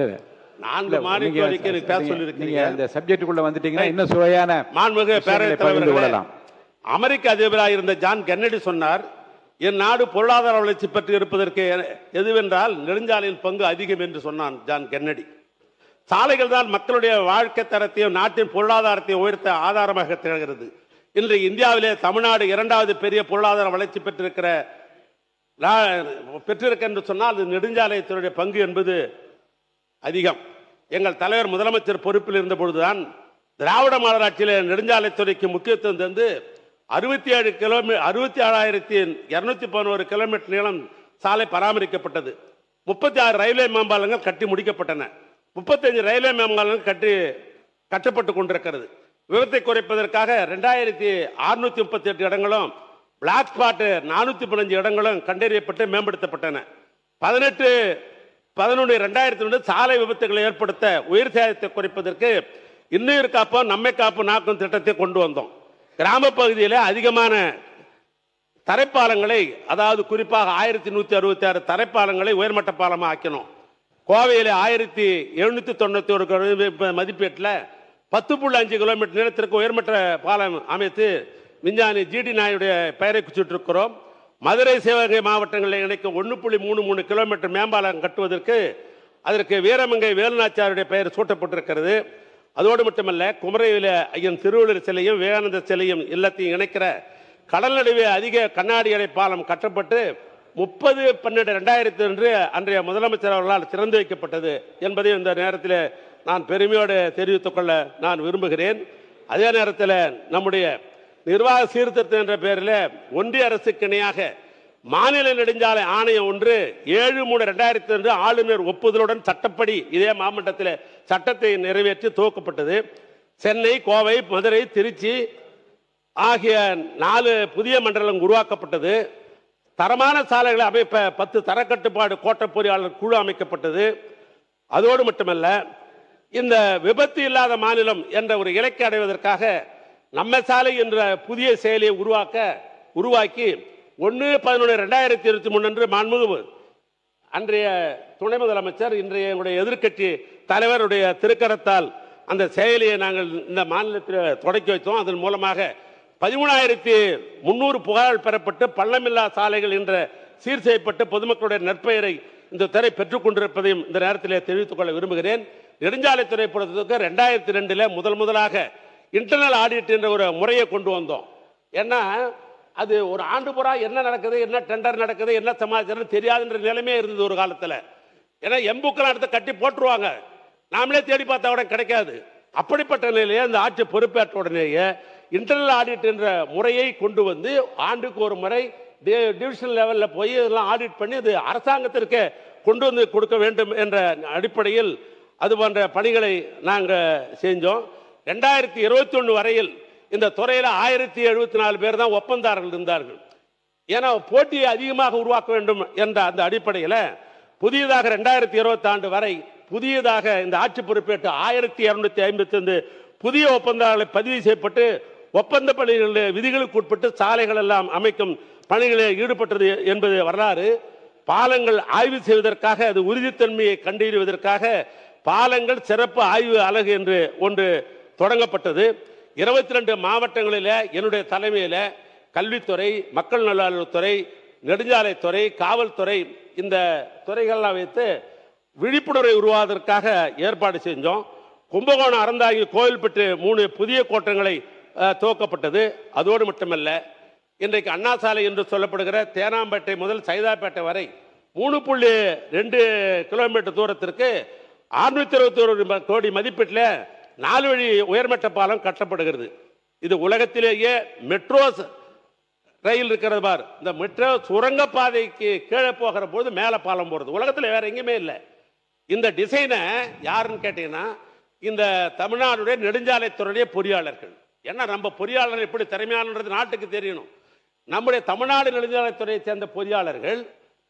4 மானிய கோரிக்கை பேச சொல்லியிருக்கீங்க. அந்த சப்ஜெக்டுக்குள்ள வந்துட்டீங்கன்னா இன்னும் சுவையான மாண்புமிகு பேரவைத் தலைவர், அமெரிக்க அதிபராக இருந்த ஜான் கென்னடி சொன்னார், என் நாடு பொருளாதார வளர்ச்சி பற்றி இருப்பதற்கு எதுவென்றால் நெடுஞ்சாலையின் பங்கு அதிகம் என்று சொன்னான் ஜான் கென்னடி. சாலைகள் தான் மக்களுடைய வாழ்க்கை தரத்தையும் நாட்டின் பொருளாதாரத்தையும் உயர்த்த ஆதாரமாக திகழ்கிறது. இன்று இந்தியாவிலே தமிழ்நாடு 2வது பெரிய பொருளாதார வளர்ச்சி பெற்றிருக்க என்று சொன்னால் அது நெடுஞ்சாலைத்துறையுடைய பங்கு என்பது அதிகம். எங்கள் தலைவர் முதலமைச்சர் பொறுப்பில் இருந்த பொழுதுதான் திராவிட மாடல் நெடுஞ்சாலைத்துறைக்கு முக்கியத்துவம் தந்து 67,211 கிலோமீட்டர் நீளம் சாலை பராமரிக்கப்பட்டது. 36 ரயில்வே மேம்பாலங்கள் கட்டி முடிக்கப்பட்டன. 35 ரயில்வே மேம்பாலங்கள் கட்டப்பட்டு கொண்டிருக்கிறது. விபத்தை குறைப்பதற்காக 2638 இடங்களும் பிளாக் ஸ்பாட் 415 இடங்களும் கண்டறியப்பட்டு மேம்படுத்தப்பட்டன. 18/11/2002 சாலை விபத்துகளை ஏற்படுத்த உயிர் சேதத்தை குறைப்பதற்கு இன்னுயிர் காப்போம் நம்மை காப்போம் நாக்கும் திட்டத்தை கொண்டு வந்தோம். கிராம பகுதியில் அதிகமான தரைப்பாலங்களை, அதாவது குறிப்பாக 1166 தரைப்பாலங்களை உயர்மட்ட பாலமாக ஆக்கினோம். கோவையில் 1791 மதிப்பீட்டில் 10.5 கிலோமீட்டர் நீளத்திற்கு உயர்மட்ட பாலம் அமைத்து விஞ்ஞானி ஜிடி நாயுடைய பெயரை குறிச்சிட்டிருக்கிறோம். மதுரை சிவகங்கை மாவட்டங்களில் இணைக்கும் 1.33 கிலோமீட்டர் மேம்பாலம் கட்டுவதற்கு அதற்கு வீரமங்கை வேலுநாச்சியாருடைய பெயர் சூட்டப்பட்டிருக்கிறது. அதோடு மட்டுமல்ல, குமரையில் ஐயன் திருவள்ளுவர் சிலையும் விவேகானந்த சிலையும் இல்லத்தையும் இணைக்கிற கடல் நடுவே அதிக கண்ணாடி அடை பாலம் கட்டப்பட்டு 30/12/2002 அன்றைய முதலமைச்சர் அவர்களால் திறந்து வைக்கப்பட்டது என்பதை இந்த நேரத்தில் நான் பெருமையோடு தெரிவித்துக் கொள்ள நான் விரும்புகிறேன். அதே நேரத்தில் நம்முடைய நிர்வாக சீர்திருத்தம் என்ற பெயரில் ஒன்றிய அரசுக்கு இணையாக மாநில நெடுஞ்சாலை ஆணையம் ஒன்று 7/3/2002 ஆளுநர் ஒப்புதலுடன் சட்டப்படி இதே மாவட்டத்தில் சட்டத்தை நிறைவேற்றி துவக்கப்பட்டது. சென்னை, கோவை, மதுரை, திருச்சி ஆகிய 4 புதிய மண்டலம் உருவாக்கப்பட்டது. தரமான சாலைகளை அமைப்ப 10 தரக்கட்டுப்பாடு கோட்ட பொறியாளர் குழு அமைக்கப்பட்டது. அதோடு மட்டுமல்ல, இந்த விபத்து இல்லாத மாநிலம் என்ற ஒரு இலக்கை அடைவதற்காக நம்ம சாலை என்ற புதிய செயலியை உருவாக்கி 1/11/2023 அன்று மாண்புமிகு அன்றைய துணை முதலமைச்சர் இன்றைய எதிர்க்கட்சி தலைவருடைய திருக்கரத்தால் அந்த செயலியை நாங்கள் இந்த மாநிலத்தில் தொடக்கி வைத்தோம். அதன் மூலமாக 13,300 புகார்கள் பெறப்பட்டு பள்ளமில்லா சாலைகள் என்ற சீர் செய்யப்பட்டு பொதுமக்களுடைய நற்பெயரை இந்த துறை பெற்றுக் கொண்டிருப்பதையும் இந்த நேரத்தில் தெரிவித்துக் கொள்ள விரும்புகிறேன். நெடுஞ்சாலைத்துறை பொறுத்தவரைக்கு 2002 முதலாக இன்டர்னல் ஆடிட் என்ற ஒரு முறையை கொண்டு வந்தோம். ஏன்னா அது ஒரு ஆண்டு பூரா என்ன நடக்குது, என்ன டெண்டர் நடக்குது, என்ன சமாச்சாரம் தெரியாதுன்ற நிலைமையே இருந்தது ஒரு காலத்தில். ஏன்னா எம்புக்கெல்லாம் எடுத்து கட்டி போட்டுருவாங்க, நாமளே தேடி பார்த்தா கூட கிடைக்காது. அப்படிப்பட்ட நிலையை இந்த ஆட்சி பொறுப்பேற்ற உடனேயே இன்டர்னல் ஆடிட் என்ற முறையை கொண்டு வந்து ஆண்டுக்கு ஒரு முறை டிவிஷனல் லெவலில் போய் இதெல்லாம் ஆடிட் பண்ணி அது அரசாங்கத்திற்கு கொண்டு வந்து கொடுக்க வேண்டும் என்ற அடிப்படையில் அது போன்ற பணிகளை நாங்கள் செஞ்சோம். 2021 வரையில் இந்த துறையில் 1074 பேர் தான் ஒப்பந்தாரர்கள் இருந்தார்கள். ஏன்னா போட்டியை அதிகமாக உருவாக்க வேண்டும் என்ற அந்த அடிப்படையில் புதியதாக 2020 ஆண்டு வரை புதியதாக இந்த ஆட்சி பொறுப்பேற்று 1255 புதிய ஒப்பந்தாரர்களை பதிவு செய்யப்பட்டு ஒப்பந்த பணிகளில் விதிகளுக்கு உட்பட்டு சாலைகள் எல்லாம் அமைக்கும் பணிகளில் ஈடுபட்டது என்பது வரலாறு. பாலங்கள் ஆய்வு செய்வதற்காக அது உறுதித்தன்மையை கண்டறிவதற்காக பாலங்கள் சிறப்பு ஆய்வு அலகு என்று ஒன்று தொடங்கப்பட்டது. 22 மாவட்டங்களில் என்னுடைய தலைமையில் கல்வித்துறை, மக்கள் நல்வாழ்வுத்துறை, நெடுஞ்சாலைத்துறை, காவல்துறை இந்த துறைகள்லாம் வைத்து விழிப்புணர்வை உருவாவதற்காக ஏற்பாடு செஞ்சோம். கும்பகோணம், அறந்தாங்கி, கோவில்பட்டு 3 புதிய கோட்டங்களை துவக்கப்பட்டது. அதோடு மட்டுமல்ல, இன்றைக்கு அண்ணா சாலை என்று சொல்லப்படுகிற தேனாம்பேட்டை முதல் சைதாப்பேட்டை வரை 3.2 கிலோமீட்டர் தூரத்திற்கு 621 கோடி மதிப்பீட்டில் 4 வழி உயர்மட்ட பாலம் கட்டப்படுகிறது. இது உலகத்திலேயே மெட்ரோ ரயில் இருக்கிறது பார், இந்த மெட்ரோ சுரங்கப்பாதைக்கு கீழே போகிற போது மேலே பாலம் போகிறது உலகத்தில் வேற எங்கேயுமே இல்லை. இந்த டிசைனை யாருன்னு கேட்டீங்கன்னா இந்த தமிழ்நாடுடைய நெடுஞ்சாலைத்துறையுடைய பொறியாளர்கள். ஏன்னா நம்ம பொறியாளர்கள் எப்படி திறமையானது நாட்டுக்கு தெரியணும். நம்முடைய தமிழ்நாடு நெடுஞ்சாலைத்துறையை சேர்ந்த பொறியாளர்கள்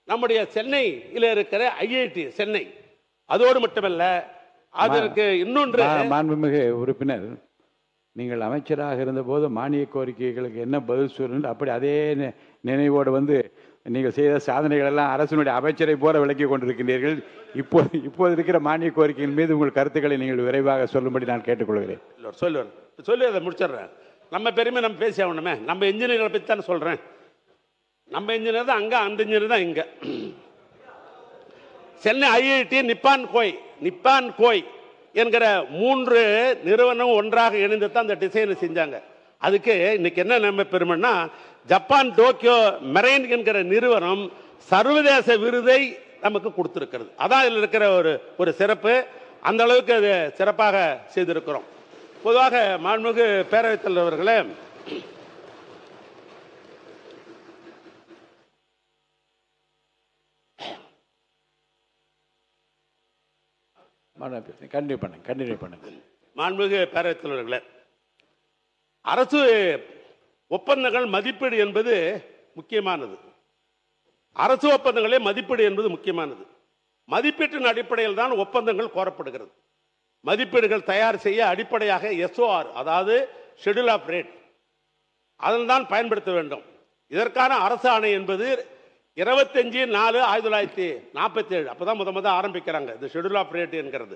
நம்முடைய சென்னையில் இருக்கிற ஐஐடி சென்னை, அதோடு மட்டுமல்ல அதற்கு இன்னொன்று மாண்புமிகு உறுப்பினர், நீங்கள் அமைச்சராக இருந்தபோது மானிய கோரிக்கைகளுக்கு என்ன பதில் சொல்லணும், அப்படி அதே நினைவோடு வந்து நீங்கள் செய்த சாதனைகள் எல்லாம் அரசினுடைய அமைச்சரை போல விளக்கி கொண்டிருக்கின்றீர்கள். இப்போது இருக்கிற மானிய கோரிக்கையின் மீது உங்கள் கருத்துக்களை நீங்கள் விரைவாக சொல்லும்படி நான் கேட்டுக்கொள்கிறேன். சொல்லி அதை முடிச்சிடுறேன். நம்ம பெருமை நம்ம பேசி ஆகணுமே. நம்ம இன்ஜினியர்களை பற்றி தானே சொல்கிறேன். நம்ம இன்ஜினியர் தான் அங்கே, அந்த இன்ஜினியர் தான் இங்கே. சென்னை ஐஐடி, நிப்பான் கோய் என்கிற 3 நிறுவனம் ஒன்றாக இணைந்து தான் அந்த டிசைனை செஞ்சாங்க. அதுக்கு இன்னைக்கு என்ன நம்ம பெருமைன்னா, ஜப்பான் டோக்கியோ மெரைன் என்கிற நிறுவனம் சர்வதேச விருதை நமக்கு கொடுத்திருக்கிறது. அதான் இதில் இருக்கிற ஒரு சிறப்பு. அந்த அளவுக்கு அது சிறப்பாக செய்திருக்கிறோம். பொதுவாக மாண்புமிகு பேரவைத் தலைவர் அவர்களே, கண்டினியூ பண்ணுங்க. மாண்புமிகு பேரவைத் தலைவர்களே, அரசு ஒப்பந்தங்கள் மதிப்பீடு என்பது முக்கியமானது. அரசு ஒப்பந்தங்களே மதிப்பீடு என்பது முக்கியமானது. மதிப்பீட்டின் அடிப்படையில் தான் ஒப்பந்தங்கள் கோரப்படுகிறது. மதிப்பீடுகள் தயார் செய்ய அடிப்படையாக SOR, அதாவது ஷெட்யூல் ஆஃப் ரேட், அதன் தான் பயன்படுத்த வேண்டும். இதற்கான அரசு ஆணை என்பது 25/4/1947 அப்பதான் முத ஆரம்பிக்கிறாங்க இந்த ஷெட்யூல் ஆஃப் ரேட் என்கிறது.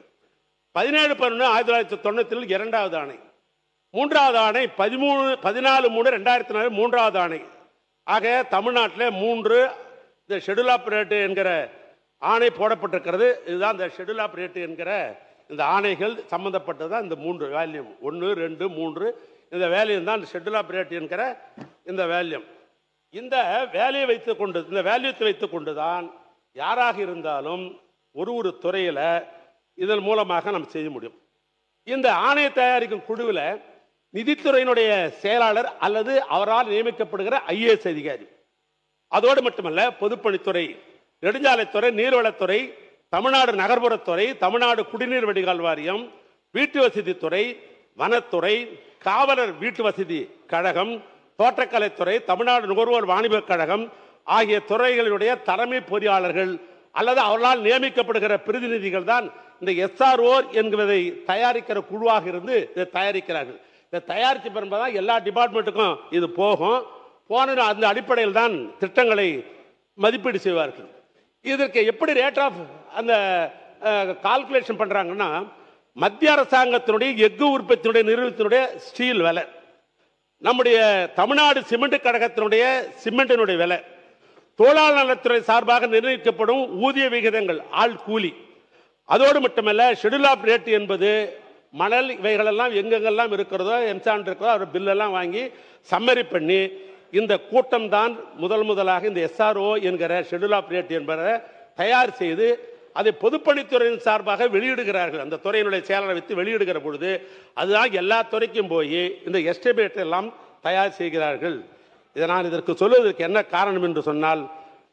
17/11/1990 2வது ஆணை, 3வது ஆணை 14/3/2004 3வது ஆணை. ஆக தமிழ்நாட்டில் 3 இந்த ஷெட்யூல் ஆஃப் ரேட் என்கிற ஆணை போடப்பட்டிருக்கிறது. இதுதான் இந்த ஷெட்யூல் ஆஃப் ரேட் என்கிற இந்த ஆணைகள் சம்பந்தப்பட்டதான் இந்த 3 வேல்யூம், 1, 2, 3 இந்த வேல்யூம் தான் ஷெட்யூல் ஆஃப் ரேட் என்கிற இந்த வேல்யூம். இந்த வேலையை வைத்துக்கொண்டு, இந்த வேல்யூத்தை வைத்துக்கொண்டு தான் யாராக இருந்தாலும் ஒரு துறையில் இதன் மூலமாக நம்ம செய்ய முடியும். இந்த ஆணைய தயாரிக்கும் குழுவில் நிதித்துறையினுடைய செயலாளர் அல்லது அவரால் நியமிக்கப்படுகிற IAS அதிகாரி, அதோடு மட்டுமல்ல பொதுப்பணித்துறை, நெடுஞ்சாலைத்துறை, நீர்வளத்துறை, தமிழ்நாடு நகர்ப்புறத்துறை, தமிழ்நாடு குடிநீர் வடிகால் வாரியம், வீட்டு வசதித்துறை, வனத்துறை, காவலர் வீட்டு வசதி கழகம், தோட்டக்கலைத்துறை, தமிழ்நாடு நுகர்வோர் வாணிபக் கழகம் ஆகிய துறைகளுடைய தலைமை பொறியாளர்கள் அல்லது அவர்களால் நியமிக்கப்படுகிற பிரதிநிதிகள் தான் இந்த SRO என்பதை தயாரிக்கிற குழுவாக இருந்து இதை தயாரிக்கிறார்கள். இதை தயாரித்து பெறும்போது எல்லா டிபார்ட்மெண்ட்டுக்கும் இது போகும். போன அந்த அடிப்படையில் தான் திட்டங்களை மதிப்பீடு செய்வார்கள். இதற்கு எப்படி ரேட் ஆஃப் அந்த கால்குலேஷன் பண்றாங்கன்னா, மத்திய அரசாங்கத்தினுடைய எஃகு உற்பத்தியினுடைய நிறுவனத்தினுடைய ஸ்டீல் விலை, நம்முடைய தமிழ்நாடு சிமெண்ட் கழகத்தினுடைய சிமெண்டினுடைய விலை, தொழிலாளர் நலத்துறை சார்பாக நிர்ணயிக்கப்படும் ஊதிய விகிதங்கள், ஆள் கூலி, அதோடு மட்டுமல்ல ஷெட்யூல் ஆஃப் ரேட் என்பது மணல் இவைகளெல்லாம் எங்கெங்கெல்லாம் இருக்கிறதோ எம்சான் இருக்கிறதோ அவர் பில்லெல்லாம் வாங்கி சம்மரி பண்ணி இந்த கூட்டம் தான் முதலாக இந்த SRO என்கிற ஷெட்யூல் ஆஃப் ரேட் என்பதை தயார் செய்து அதை பொதுப்பணித்துறையின் சார்பாக வெளியிடுகிறார்கள். அந்த துறையினுடைய செயலரை வைத்து வெளியிடுகிற பொழுது அதுதான் எல்லா துறைக்கும் போய் இந்த எஸ்டிமேட் எல்லாம் தயார் செய்கிறார்கள். நான் இதற்கு சொல்வதற்கு என்ன காரணம் என்று சொன்னால்,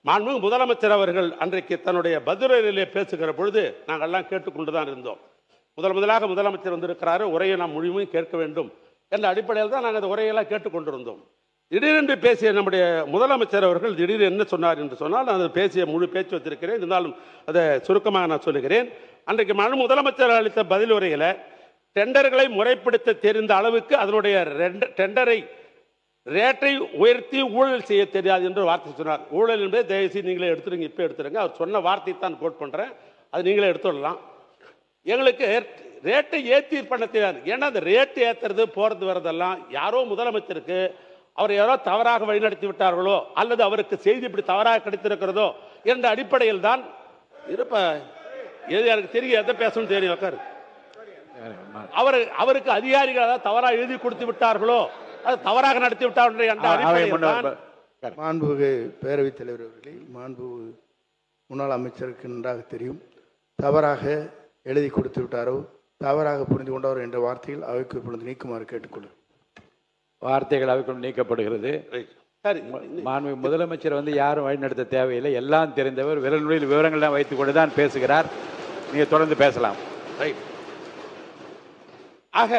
மாண்புமிகு முதலமைச்சர் அவர்கள் அன்றைக்கு தன்னுடைய பதிலுரையிலே பேசுகிற பொழுது நாங்கள்லாம் கேட்டுக்கொண்டுதான் இருந்தோம். முதலாக முதலமைச்சர் வந்திருக்கிறாரு, உரையை நாம் முழுமையும் கேட்க வேண்டும் என்ற அடிப்படையில் தான் நாங்கள் அந்த உரையெல்லாம் கேட்டுக்கொண்டிருந்தோம். திடீரென்று பேசிய நம்முடைய முதலமைச்சர் அவர்கள் திடீர் என்ன சொன்னார் என்று சொன்னால், நான் பேசிய முழு பேச்சு வச்சிருக்கிறேன், இருந்தாலும் அதை சுருக்கமாக நான் சொல்லுகிறேன். அன்றைக்கு முதலமைச்சர் அளித்த பதில் உரையில் டெண்டர்களை முறைப்படுத்த தெரிந்த அளவுக்கு அதனுடைய டெண்டரை ரேட்டை உயர்த்தி ஊழல் செய்ய தெரியாது என்று வார்த்தை சொன்னார். ஊழல் என்பதை தயவுசெய்து நீங்களே எடுத்துருங்க, இப்போ எடுத்துருங்க. அவர் சொன்ன வார்த்தை தான் கோட் பண்ணுறேன், அது நீங்களே எடுத்துடலாம். எங்களுக்கு ரேட்டை ஏற்றி பண்ண தெரியாது. ஏன்னா அந்த ரேட்டு ஏற்றுறது போகிறது வரதெல்லாம் யாரோ முதலமைச்சருக்கு அவர் யாரோ தவறாக வழிநடத்தி விட்டார்களோ அல்லது அவருக்கு செய்தி இப்படி தவறாக கிடைத்திருக்கிறதோ என்ற அடிப்படையில் தான் இருப்ப. எது எனக்கு தெரியும், எதை பேசணும்னு தெரியும். உட்காரு. அவருக்கு அதிகாரிகள் அதாவது தவறாக எழுதி கொடுத்து விட்டார்களோ அது தவறாக நடத்தி விட்டார்கள் என்ற அடிப்படையில். மாண்புமிகு பேரவைத் தலைவர் அவர்களே, மாண்புமிகு முன்னாள் அமைச்சருக்கு நன்றாக தெரியும், தவறாக எழுதி கொடுத்து விட்டாரோ தவறாக புரிந்து கொண்டாரோ என்ற வார்த்தைகள் அவைக்கு இப்பொழுது நீக்குமாறு கேட்டுக்கொள்ளும். வார்த்தைகள் அவைக்குள் நீக்கப்படுகிறது. மாண்புமிகு முதலமைச்சர் யாரும் வழிநடத்த தேவையில்லை, எல்லாம் தெரிந்தவர், விரல்களில் விவரங்கள்லாம் வைத்துக் கொண்டு தான் பேசுகிறார். நீங்கள் தொடர்ந்து பேசலாம். ஆக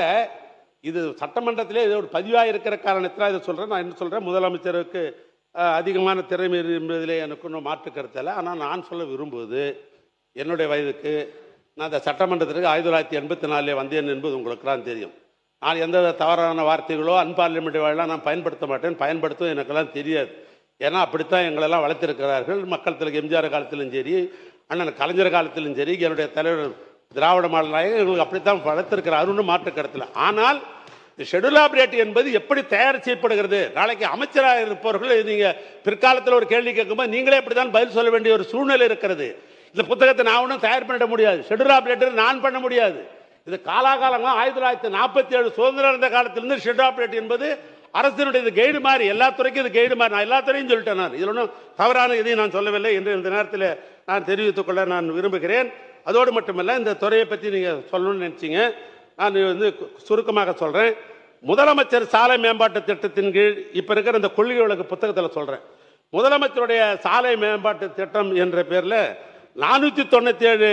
இது சட்டமன்றத்திலே இது ஒரு பதிவாக இருக்கிற காரணத்தில் இதை சொல்கிறேன். நான் என்ன சொல்கிறேன், முதலமைச்சருக்கு அதிகமான திறமை என்பதிலே எனக்கு ஒன்றும் மாற்று கருத்து இல்லை. ஆனால் நான் சொல்ல விரும்புவது, என்னுடைய வயதுக்கு நான் இந்த சட்டமன்றத்திற்கு 1984 வந்தேன் என்பது உங்களுக்கெல்லாம் தெரியும். நான் எந்த தவறான வார்த்தைகளோ அன்பார்லிமெண்ட்லாம் நான் பயன்படுத்த மாட்டேன், பயன்படுத்தும் எனக்கெல்லாம் தெரியாது. ஏன்னா அப்படித்தான் எங்களெல்லாம் வளர்த்திருக்கிறார்கள். மக்கள் தலைவர் எம்ஜிஆர் காலத்திலும் சரி, அண்ணன் கலைஞர் காலத்திலும் சரி, என்னுடைய தலைவர் திராவிட மாடல் நாயகர் எங்களுக்கு அப்படித்தான் வளர்த்திருக்கிறார், ஒன்றும் மாற்று கருத்தில். ஆனால் ஷெட்யூல் ஆஃப் ரேட் என்பது எப்படி தயார் செய்யப்படுகிறது, நாளைக்கு அமைச்சராக இருப்பவர்கள் நீங்கள் பிற்காலத்தில் ஒரு கேள்வி கேட்கும்போது நீங்களே இப்படி தான் பதில் சொல்ல வேண்டிய ஒரு சூழ்நிலை இருக்கிறது. இந்த புத்தகத்தை நான் ஒன்றும் தயார் பண்ண முடியாது, ஷெட்யூல் ஆஃப் ரேட் நான் பண்ண முடியாது. இது காலாகாலமாக 1947 சுதந்திரம் இருந்த காலத்திலிருந்து ஷெட்யூல் ஆஃப் ரேட் என்பது அரசினுடைய இது கைடு மாதிரி, எல்லா துறைக்கும் இது கைடு மாதிரி. நான் எல்லா துறையும் சொல்லிட்டேன். நான் இதில் ஒன்றும் தவறான இதையும் நான் சொல்லவில்லை என்று இந்த நேரத்தில் நான் தெரிவித்துக் கொள்ள நான் விரும்புகிறேன். அதோடு மட்டுமல்ல, இந்த துறையை பற்றி நீங்கள் சொல்லணும்னு நினச்சிங்க, நான் சுருக்கமாக சொல்கிறேன். முதலமைச்சர் சாலை மேம்பாட்டு திட்டத்தின் கீழ் இப்போ இருக்கிற இந்த கொள்கை விளக்கு புத்தகத்தில் சொல்கிறேன். முதலமைச்சருடைய சாலை மேம்பாட்டு திட்டம் என்ற பேரில் 497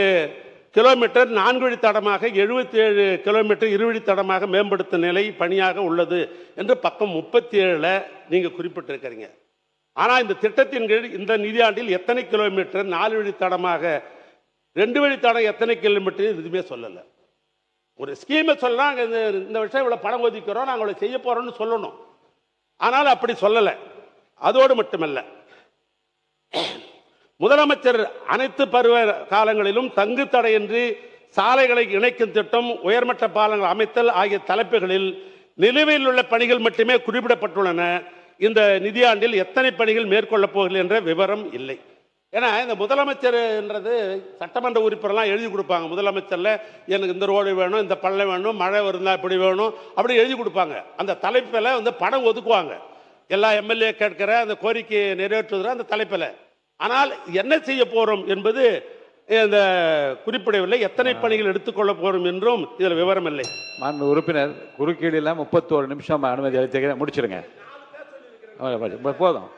கிலோமீட்டர் 4 வழித்தடமாக, 77 கிலோமீட்டர் 2 வழித்தடமாக மேம்படுத்தும் நிலை பணியாக உள்ளது என்று பக்கம் 37 நீங்கள் குறிப்பிட்டிருக்கிறீங்க. ஆனால் இந்த திட்டத்தின் கீழ் இந்த நிதியாண்டில் எத்தனை கிலோமீட்டர் 4 வழித்தடமாக, 2 வழித்தடம் எத்தனை கிலோமீட்டர் எதுவுமே சொல்லலை. ஒரு ஸ்கீமை சொல்லலாம், இந்த விஷயம் இவ்வளோ பணம் ஒதுக்கிறோம், நாங்கள் இவ்வளோ செய்ய போகிறோம்னு சொல்லணும். ஆனால் அப்படி சொல்லலை. அதோடு மட்டுமல்ல, முதலமைச்சர் அனைத்து பருவ காலங்களிலும் தங்கு தடையின்றி சாலைகளை இணைக்கும் திட்டம், உயர்மட்ட பாலங்கள் அமைத்தல் ஆகிய தலைப்புகளில் நிலுவையில் உள்ள பணிகள் மட்டுமே குறிப்பிடப்பட்டுள்ளன. இந்த நிதியாண்டில் எத்தனை பணிகள் மேற்கொள்ளப் போகிறது என்ற விவரம் இல்லை. ஏன்னா இந்த முதலமைச்சர் என்றது சட்டமன்ற உறுப்பினர்லாம் எழுதி கொடுப்பாங்க. முதலமைச்சரில் எனக்கு இந்த ரோடு வேணும், இந்த பள்ளம் வேணும், மழை வருந்தா இப்படி வேணும், அப்படி எழுதி கொடுப்பாங்க. அந்த தலைப்பில் பணம் ஒதுக்குவாங்க. எல்லா எம்எல்ஏ கேட்கிற அந்த கோரிக்கையை நிறைவேற்றுகிற அந்த தலைப்பில். ஆனால் என்ன செய்ய போகிறோம் என்பது இந்த குறிப்பிடவில்லை. எத்தனை பணிகள் எடுத்துக்கொள்ள போகிறோம் என்றும் இதில் விவரம் இல்லை. மாண்பு உறுப்பினர், குறுக்கீடு 31 நிமிஷம் அனுமதி அளித்த முடிச்சிருங்க. போதும்.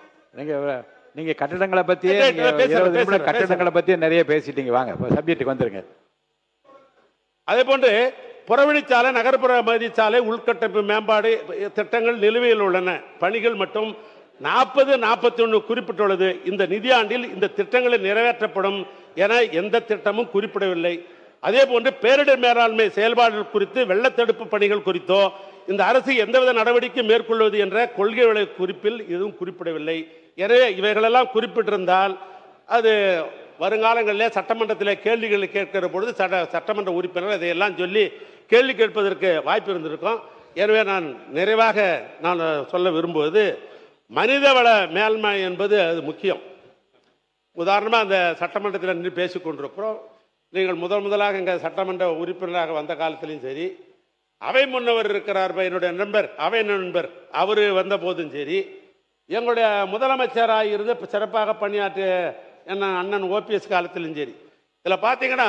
நீங்க கட்டடங்களை பற்றியே 20 நிமிடம் கட்டடங்களை பற்றியே நிறைய பேசிட்டீங்க. வாங்க சப்ஜெக்டுக்கு வந்துருங்க. அதே போன்று புறவழிச்சாலை, நகர்ப்புற மதிச்சாலை, உள்கட்டமைப்பு மேம்பாடு திட்டங்கள் நிலுவையில் உள்ளன. பணிகள் மட்டும் 40-41 குறிப்பிட்டுள்ளது. இந்த நிதியாண்டில் இந்த திட்டங்களில் நிறைவேற்றப்படும் என எந்த திட்டமும் குறிப்பிடவில்லை. அதே போன்று பேரிடர் மேலாண்மை செயல்பாடுகள் குறித்து, வெள்ளத்தடுப்பு பணிகள் குறித்தோ இந்த அரசு எந்தவித நடவடிக்கை மேற்கொள்வது என்ற கொள்கை குறிப்பில் எதுவும் குறிப்பிடவில்லை. எனவே இவைகளெல்லாம் குறிப்பிட்டிருந்தால் அது வருங்காலங்களில் சட்டமன்றத்தில் கேள்விகளை கேட்கிற பொழுது சட்டமன்ற உறுப்பினர் இதையெல்லாம் சொல்லி கேள்வி கேட்பதற்கு வாய்ப்பு இருந்திருக்கும். எனவே நான் நிறைவாக நான் சொல்ல விரும்புவது, மனிதவள மேல்மை என்பது அது முக்கியம். உதாரணமாக அந்த சட்டமன்றத்தில் நின்று பேசிக்கொண்டிருக்கிறோம். நீங்கள் முதலாக எங்கள் சட்டமன்ற உறுப்பினராக வந்த காலத்திலையும் சரி, அவை முன்னவர் இருக்கிறார் என்னுடைய நண்பர், அவை நண்பர், அவர் வந்த போதும் சரி, எங்களுடைய முதலமைச்சராக இருந்து சிறப்பாக பணியாற்றிய என்ன அண்ணன் ஓபிஎஸ் காலத்திலும் சரி, இதில் பார்த்தீங்கன்னா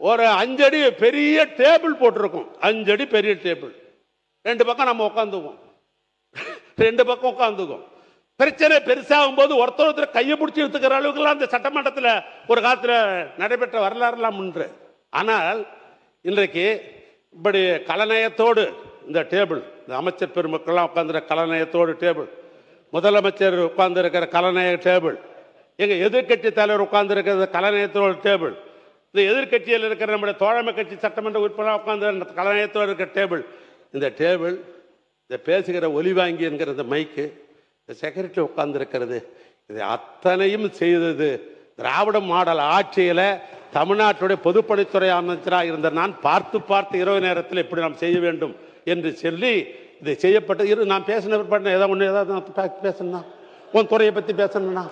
ஒரு 5 அடி பெரிய டேபிள் போட்டிருக்கும். 5 அடி பெரிய டேபிள், 2 பக்கம் நம்ம உட்காந்துக்குவோம், 2 பக்கம் உட்காந்துக்குவோம். பிரச்சனை பெருசாகும் போது ஒருத்தர் கையை பிடிச்சி எடுத்துக்கிற அளவுக்குலாம் அந்த சட்டமன்றத்தில் ஒரு காலத்தில் நடைபெற்ற வரலாறுலாம் உண்டு. ஆனால் இன்றைக்கு இப்படி கலநயத்தோடு இந்த டேபிள், இந்த அமைச்சர் பெருமக்கள்லாம் உட்காந்துற கலநயத்தோடு டேபிள், முதலமைச்சர் உட்கார்ந்துருக்கிற கலநய டேபிள், எங்கள் எதிர்கட்சி தலைவர் உட்கார்ந்துருக்கிறது கலநயத்தோடு டேபிள், இந்த எதிர்கட்சியில் இருக்கிற நம்முடைய தோழமை கட்சி சட்டமன்ற உறுப்பினர் உட்கார்ந்து கலநயத்தோடு இருக்கிற டேபிள், இந்த டேபிள், இந்த பேசுகிற ஒலி வாங்கி என்கிற இந்த மைக்கு, இந்த செக்ரட்டரி உட்கார்ந்துருக்கிறது, இது அத்தனையும் செய்தது திராவிட மாடல் ஆட்சியில் தமிழ்நாட்டுடைய பொதுப்பணித்துறை அமைச்சராக இருந்த நான் பார்த்து இரவு நேரத்தில் இப்படி நாம் செய்ய வேண்டும் என்று சொல்லி இது செய்யப்பட்டது. நான் பேசின பிற்பாடு ஏதாவது பேசணும்னா உன் துறையை பற்றி பேசணும்னா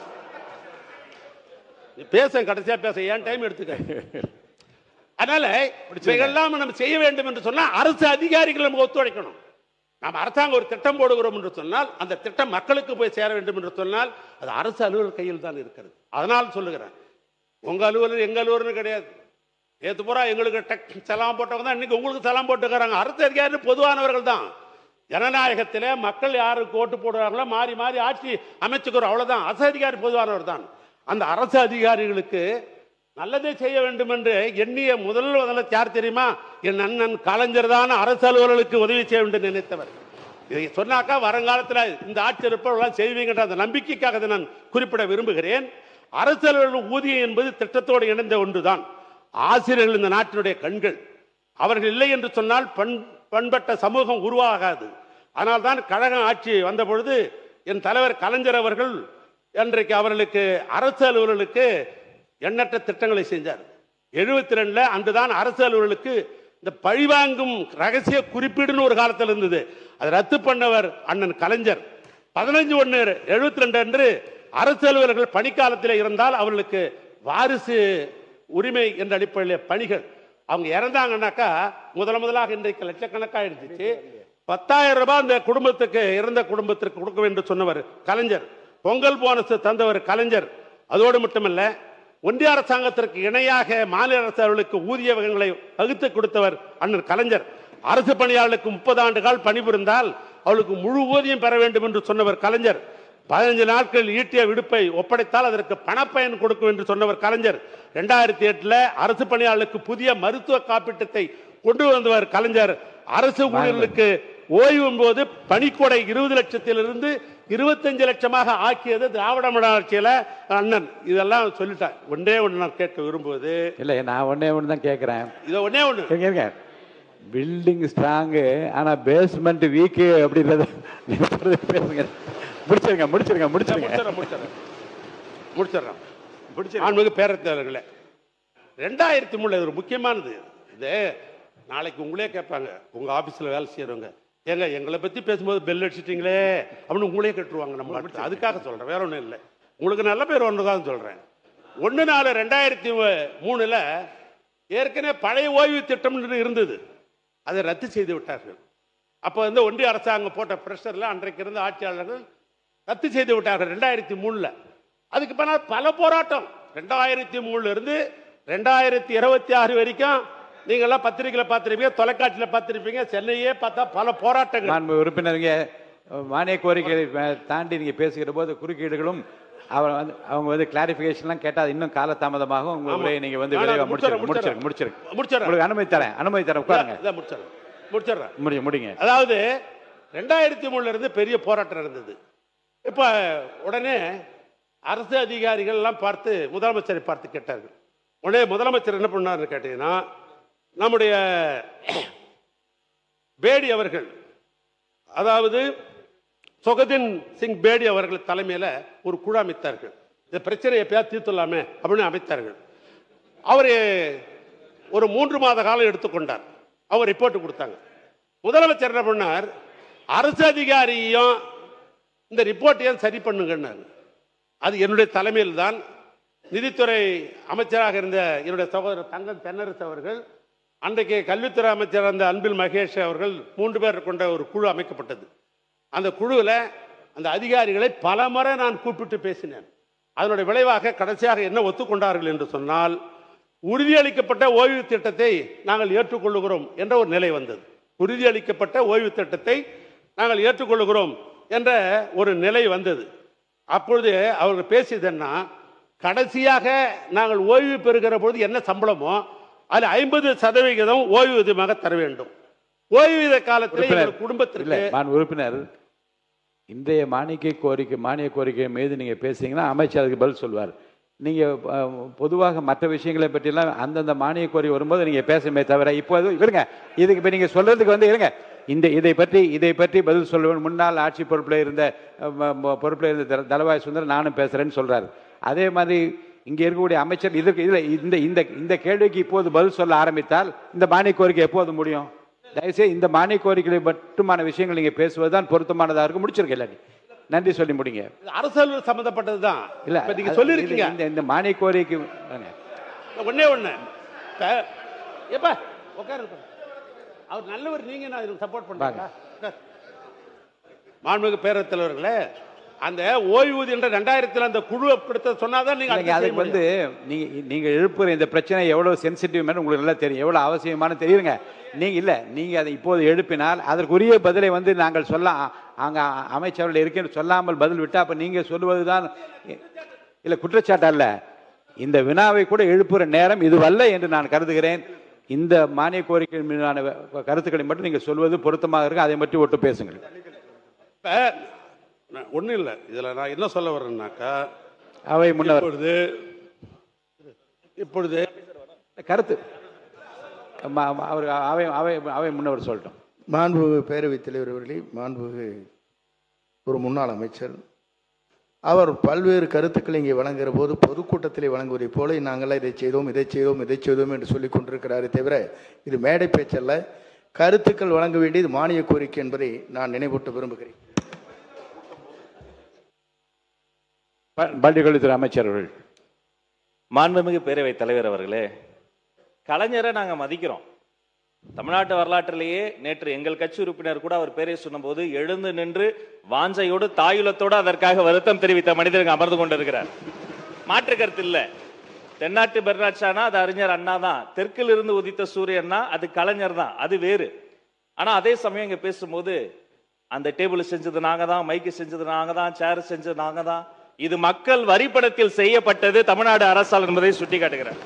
பேச, கடைசியாக பேச ஏன் டைம் எடுத்துக்க. அதனால இவைகள்லாம் நம்ம செய்ய வேண்டும் என்று சொன்னால் அரசு அதிகாரிகள் நமக்கு ஒத்துழைக்கணும். நாம் அரசாங்கம் ஒரு திட்டம் போடுகிறோம் என்று சொன்னால் அந்த திட்டம் மக்களுக்கு போய் சேர வேண்டும் என்று சொன்னால் அது அரசு அலுவலர் கையில் தான் இருக்கிறது. அதனால் சொல்லுகிறேன், உங்க அலுவலர் எங்க அலுவலர்னு கிடையாது. நேற்று பூரா எங்களுக்கு சலாம் போட்டவங்க தான் இன்னைக்கு உங்களுக்கு சலாம் போட்டுக்கிறாங்க. அரசு அதிகாரி பொதுவானவர்கள் தான். ஜனநாயகத்திலே மக்கள் யாருக்கு ஓட்டு போடுறாங்களோ மாறி மாறி ஆட்சி அமைச்சுக்கிறோம், அவ்வளவுதான். அரசு அதிகாரி பொதுவானவர் தான். அந்த அரசு அதிகாரிகளுக்கு நல்லதே செய்ய வேண்டும் என்று எண்ணிய முதல்ல யார் தெரியுமா? என் அண்ணன் கலைஞர் தான் அரசு அலுவலர்களுக்கு உதவி செய்ய வேண்டும் நினைத்தவர். இதை சொன்னாக்கா வருங்காலத்தில் இந்த ஆட்சி இருப்பவர்களாம் செய்வீங்கன்ற அந்த நம்பிக்கைக்காக நான் குறிப்பிட விரும்புகிறேன். அரசு அலுவலர்கள் ஊதியம் என்பது திட்டத்தோடு இணைந்த ஒன்றுதான். ஆசிரியர்கள் இந்த நாட்டினுடைய கண்கள். அவர்கள் இல்லை என்று சொன்னால் பண்பட்ட சமூகம் உருவாகாது. ஆனால் தான் கழகம் ஆட்சி வந்த பொழுது என் தலைவர் கலைஞர் அவர்கள் இன்றைக்கு அவர்களுக்கு அரசு அலுவலர்களுக்கு எண்ணற்ற திட்டங்களை செஞ்சார். 72 அன்றுதான் அரசு அலுவலர்களுக்கு இந்த பழிவாங்கும் ரகசிய குறிப்பீடுன்னு ஒரு காலத்தில் இருந்தது. அதை ரத்து பண்ணவர் அண்ணன் கலைஞர். 15/1/72 அன்று அரசு அலுவலர்கள் பணிக்காலத்தில் இருந்தால் அவர்களுக்கு வாரிசு உரிமை என்ற அடிப்படையில் பணிகள் அவங்க இறந்தாங்கன்னாக்கா முதலாக இன்றைக்கு லட்சக்கணக்காக இருந்துச்சு. 10,000 ரூபாய் அந்த குடும்பத்துக்கு, இறந்த குடும்பத்திற்கு கொடுக்க வேண்டும் சொன்னவர் கலைஞர். பொங்கல் போனஸ் தந்தவர் கலைஞர். அதோடு மட்டுமல்ல, ஒன்றிய அரசாங்கத்திற்கு இணையாக மாநில அரசு அவர்களுக்கு ஊதிய வகைகளை வகுத்து கொடுத்தவர் அண்ணன் கலைஞர். அரசு பணியாளர்களுக்கு 30 ஆண்டுகள் பணிபுரிந்தால் அவளுக்கு முழு ஊதியம் பெற வேண்டும் என்று சொன்னவர் கலைஞர். 15 நாட்கள் ஈட்டிய விடுப்பை ஒப்படைத்தால் அதற்கு பணப்பயன் கொடுக்கும் என்று சொன்னவர் கலைஞர். 2008 அரசு பணியாளர்களுக்கு புதிய மருத்துவ காப்பீட்டத்தை கொண்டு வந்தவர் கலைஞர். அரசு ஊழியர்களுக்கு ஓய்வின் போது பணிக்கொடை 20 லட்சத்திலிருந்து 25 லட்சமாக ஆக்கியது திராவிட மாடல் ஆட்சியில அண்ணன். இதெல்லாம் சொல்லிட்டேன். ஒன்றே ஒன்று நான் கேட்க விரும்புவது இல்லை, நான் ஒன்னே ஒன்று தான் கேட்குறேன். இதை ஒன்னே ஒன்று, பில்டிங் ஸ்ட்ராங்கு ஆனால் பேஸ்மெண்ட் வீக்கு அப்படின்றத பேசுங்க. முடிச்சிருங்க. ஆன்மீக பேரத்தவர்களே, 2003 ஒரு முக்கியமானது. இது நாளைக்கு உங்களே கேட்பாங்க, உங்க ஆபீஸ்ல வேலை செய்யறவங்க, ஏங்க எங்களை பத்தி பேசும்போது பெல் அடிச்சிட்டீங்களே அப்படின்னு உங்களே கேட்டுருவாங்க. நம்ம அதுக்காக சொல்றேன், வேற ஒன்றும் இல்லை. உங்களுக்கு நல்ல பேர் ஒன்றுதான் சொல்றேன். 1/4/2003 ஏற்கனவே பழைய ஓய்வு திட்டம் இருந்தது, அதை ரத்து செய்து விட்டார்கள். அப்போ ஒன்றிய அரசாங்கம் போட்ட பிரஷர்ல அன்றைக்கு இருந்த ஆட்சியாளர்கள் ரத்து செய்து விட்டார்கள் 2003. அதுக்கு பின்னால் பல போராட்டம். 2003 இருந்து 2026 வரைக்கும் நீங்கள்லாம் பத்திரிகையில் பார்த்துருப்பீங்க, தொலைக்காட்சியில் பார்த்துருப்பீங்க, சென்னையே பார்த்தா பல போராட்டங்கள். உறுப்பினருங்க மானிய கோரிக்கை தாண்டி நீங்க பேசுகிற போது குறுக்கீடுகளும் அவங்க கிளாரிபிகேஷன்லாம் கேட்டால் இன்னும் காலதாமதமாகும். உங்களுடைய நீங்க விரைவாக முடிச்சிருங்க. அனுமதி தரேன் உட்காருங்க. முடிங்க. அதாவது 2003 இருந்து பெரிய போராட்டம் இருந்தது. இப்ப உடனே அரசு அதிகாரிகள் எல்லாம் பார்த்து முதலமைச்சரை பார்த்து கேட்டார்கள். உடனே முதலமைச்சர் என்ன பண்ணாருன்னு கேட்டீங்கன்னா, நம்முடைய பேடி அவர்கள், அதாவது சொகதின் சிங் பேடி அவர்கள் தலைமையில் ஒரு குழு அமைத்தார்கள். இந்த பிரச்சனை எப்பயாவது தீர்த்துலாமே அப்படின்னு அமைத்தார்கள். அவர் ஒரு 3 மாத காலம் எடுத்துக்கொண்டார். அவர் ரிப்போர்ட் கொடுத்தாங்க. முதலமைச்சர் என்ன பண்ணார், அரசு அதிகாரியும் இந்த ரிப்போர்ட்டையும் சரி பண்ணுங்கன்னாங்க. அது என்னுடைய தலைமையில் தான் நிதித்துறை அமைச்சராக இருந்த என்னுடைய சகோதரர் தங்கம் தென்னரசு அவர்கள், அன்றைக்கு கல்வித்துறை அமைச்சர் அந்த அன்பில் மகேஷ் அவர்கள் 3 பேர் கொண்ட ஒரு குழு அமைக்கப்பட்டது. அந்த குழுவில் அந்த அதிகாரிகளை பல முறை நான் கூப்பிட்டு பேசினேன். அதனுடைய விளைவாக கடைசியாக என்ன ஒத்துக்கொண்டார்கள் என்று சொன்னால், உறுதியளிக்கப்பட்ட ஓய்வு திட்டத்தை நாங்கள் ஏற்றுக்கொள்ளுகிறோம் என்ற ஒரு நிலை வந்தது. உறுதியளிக்கப்பட்ட ஓய்வு திட்டத்தை நாங்கள் ஏற்றுக்கொள்ளுகிறோம் என்ற ஒரு நிலை வந்தது. அப்பொழுது அவர்கள் பேசியதுன்னா, கடைசியாக நாங்கள் ஓய்வு பெறுகிற பொழுது என்ன சம்பளமோ அதில் 50% ஓய்வூதியமாக தர வேண்டும். ஓய்வூதிய காலத்தில் எங்கள் குடும்பத்திற்கு உறுப்பினர் இன்றைய மானிய கோரிக்கை மீது நீங்க பேசுறீங்கன்னா அமைச்சர் அதுக்கு பதில் சொல்வார். நீங்க பொதுவாக மற்ற விஷயங்களை பற்றியெல்லாம் அந்தந்த மானிய கோரிக்கை வரும்போது நீங்க பேசமே தவிர இப்போது இருங்க, இதுக்கு இப்போ நீங்க சொல்றதுக்கு வந்து இருங்க, இதை பற்றி பதில் சொல்லுவேன். முன்னாள் ஆட்சி பொறுப்பில் இருந்த தளவாய் சுந்தரம் நானும் பேசுறேன்னு சொல்றாரு. அதே மாதிரி இங்க இருக்கக்கூடிய அமைச்சர் இந்த கேள்விக்கு இப்போது பதில் சொல்ல ஆரம்பித்தால் இந்த மானிய கோரிக்கை எப்போது முடியும்? தயவுசெய்து இந்த மானிய கோரிக்கை மட்டுமான விஷயங்கள் நீங்க பேசுவதுதான் பொருத்தமானதா இருக்கும். முடிச்சிருக்கேன், நன்றி சொல்லி முடிங்க. அரசு சம்பந்தப்பட்டது தான். இல்ல நீங்க சொல்லிருக்கீங்க இந்த மானிய கோரிக்கை ஒன்னே எப்ப உட்காருங்க. அவர் நல்லவர், நீங்க நான் இதுக்கு சப்போர்ட் பண்றீங்களா? மாண்புமிகு பேரவைத் தலைவர்களே, அந்த ஓய்வூதியம் என்ற 2000 அந்த குழுவை படுத்த சொன்னாதான் நீங்க அதுக்கு வந்து நீங்க எழுப்புற இந்த பிரச்சனை எவ்வளவு சென்சிட்டிவ் உங்களுக்கு நல்லா தெரியும், எவ்வளவு அவசியமான தெரியுங்க. நீங்க அதை இப்போது எழுப்பினால் அதற்குரிய பதிலை வந்து நாங்கள் சொல்ல அங்க அமைச்சர்கள் இருக்கேன்னு சொல்லாமல் பதில் விட்டா அப்ப நீங்க சொல்லுவதுதான் இல்ல குற்றச்சாட்டு அல்ல. இந்த வினாவை கூட எழுப்புற நேரம் இதுவல்ல என்று நான் கருதுகிறேன். இந்த மானிய கோரிக்கை மீதான கருத்துக்களை மட்டும் நீங்க சொல்வது பொருத்தமாக இருக்கு. அதை மட்டும் ஒட்டு பேசுங்கள். ஒன்றும் இல்லை, இதில் நான் என்ன சொல்ல வர்றேன்னாக்கா, அவை முன்னவர் இப்பொழுது கருத்து அவர் அவை முன்னவர் சொல்லட்டும். மாண்புமிகு பேரவைத் தலைவர் அவர்களே, மாண்புமிகு ஒரு முன்னாள் அமைச்சர் அவர் பல்வேறு கருத்துக்களை இங்கே வழங்குகிற போது பொதுக்கூட்டத்திலே வழங்குவதை போல நாங்கள்லாம் இதை செய்தோம் என்று சொல்லிக் கொண்டிருக்கிறாரே தவிர இது மேடை பேச்சல்ல. கருத்துக்கள் வழங்க வேண்டியது மானிய கோரிக்கை என்பதை நான் நினைவூட்ட விரும்புகிறேன். பள்ளிக்கல்வித்துறை அமைச்சர் அவர்கள். மாண்புமிகு பேரவைத் தலைவர் அவர்களே, கலைஞரை நாங்கள் மதிக்கிறோம். தமிழ்நாட்டு வரலாற்றிலேயே நேற்று எங்கள் கட்சி உறுப்பினர் கூட அவர் பேரை சொன்னபோது எழுந்து நின்று வாஞ்சையோடு தாயுலத்தோடு அதற்காக வருத்தம் தெரிவித்த மனிதர்கள் அமர்ந்து கொண்டிருக்கிறார். மாற்று கருத்து இல்லை. தென்னாட்டு பெர்னாட்சானா அது அறிஞர் அண்ணா தான், தெற்கில் இருந்து உதித்த சூரியன்னா அது கலைஞர் தான், அது வேறு. ஆனா அதே சமயம் இங்க பேசும்போது அந்த டேபிள் செஞ்சது நாங்க தான், மைக்கு செஞ்சது நாங்க தான், சேர் செஞ்சது நாங்க தான், இது மக்கள் வரிப்படத்தில் செய்யப்பட்டது தமிழ்நாடு அரசால் என்பதை சுட்டி காட்டுகிறார்.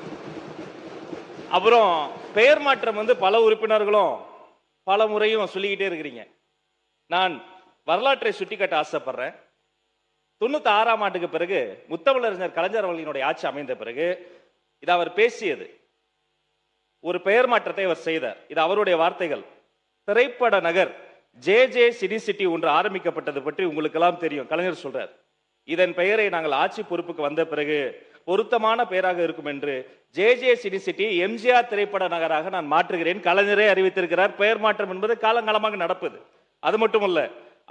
அப்புறம் பெயர் மாற்றம் வந்து பல உறுப்பினர்களும் பல முறையும் சொல்லிக்கிட்டே இருக்கிறீங்க. நான் வரலாற்றை சுட்டிக்காட்ட ஆசைப்படுறேன். 96ஆம் ஆண்டுக்கு பிறகு முத்தமிழறிஞர் கலைஞர் அவர்களினுடைய ஆட்சி அமைந்த பிறகு இது அவர் பேசியது. ஒரு பெயர் மாற்றத்தை அவர் செய்தார். இது அவருடைய வார்த்தைகள். திரைப்பட நகர் ஜே சிட்டி சிட்டி ஒன்று ஆரம்பிக்கப்பட்டது பற்றி உங்களுக்கு எல்லாம் தெரியும். கலைஞர் சொல்றார், இதன் பெயரை நாங்கள் ஆட்சி பொறுப்புக்கு வந்த பிறகு பொருத்தமான பெயராக இருக்கும் என்று ஜே சிட்டி சிட்டி எம்ஜிஆர் திரைப்பட நகராக நான் மாற்றுகிறேன். கலைஞரே அறிவித்திருக்கிறார். பெயர் மாற்றம் என்பது காலங்காலமாக நடப்பது. அது மட்டுமல்ல,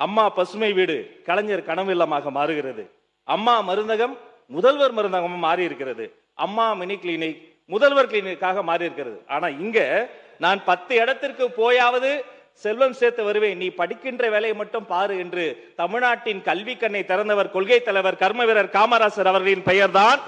அம்மா பசுமை வீடு கலைஞர் கனவு இல்லமாக மாறுகிறது. அம்மா மருந்தகம் முதல்வர் மருந்தகமும் மாறி இருக்கிறது. அம்மா மினி கிளினிக் முதல்வர் கிளினிக்காக மாறி இருக்கிறது. ஆனா இங்க நான் 10 இடத்திற்கு போயாவது செல்வம் சேர்த்து வருவேன், நீ படிக்கின்ற வேலையை மட்டும் பாரு என்று தமிழ்நாட்டின் கல்வி கண்ணை திறந்தவர் கொள்கை தலைவர் கர்ம வீரர் காமராசர் அவர்களின் பெயர்தான்.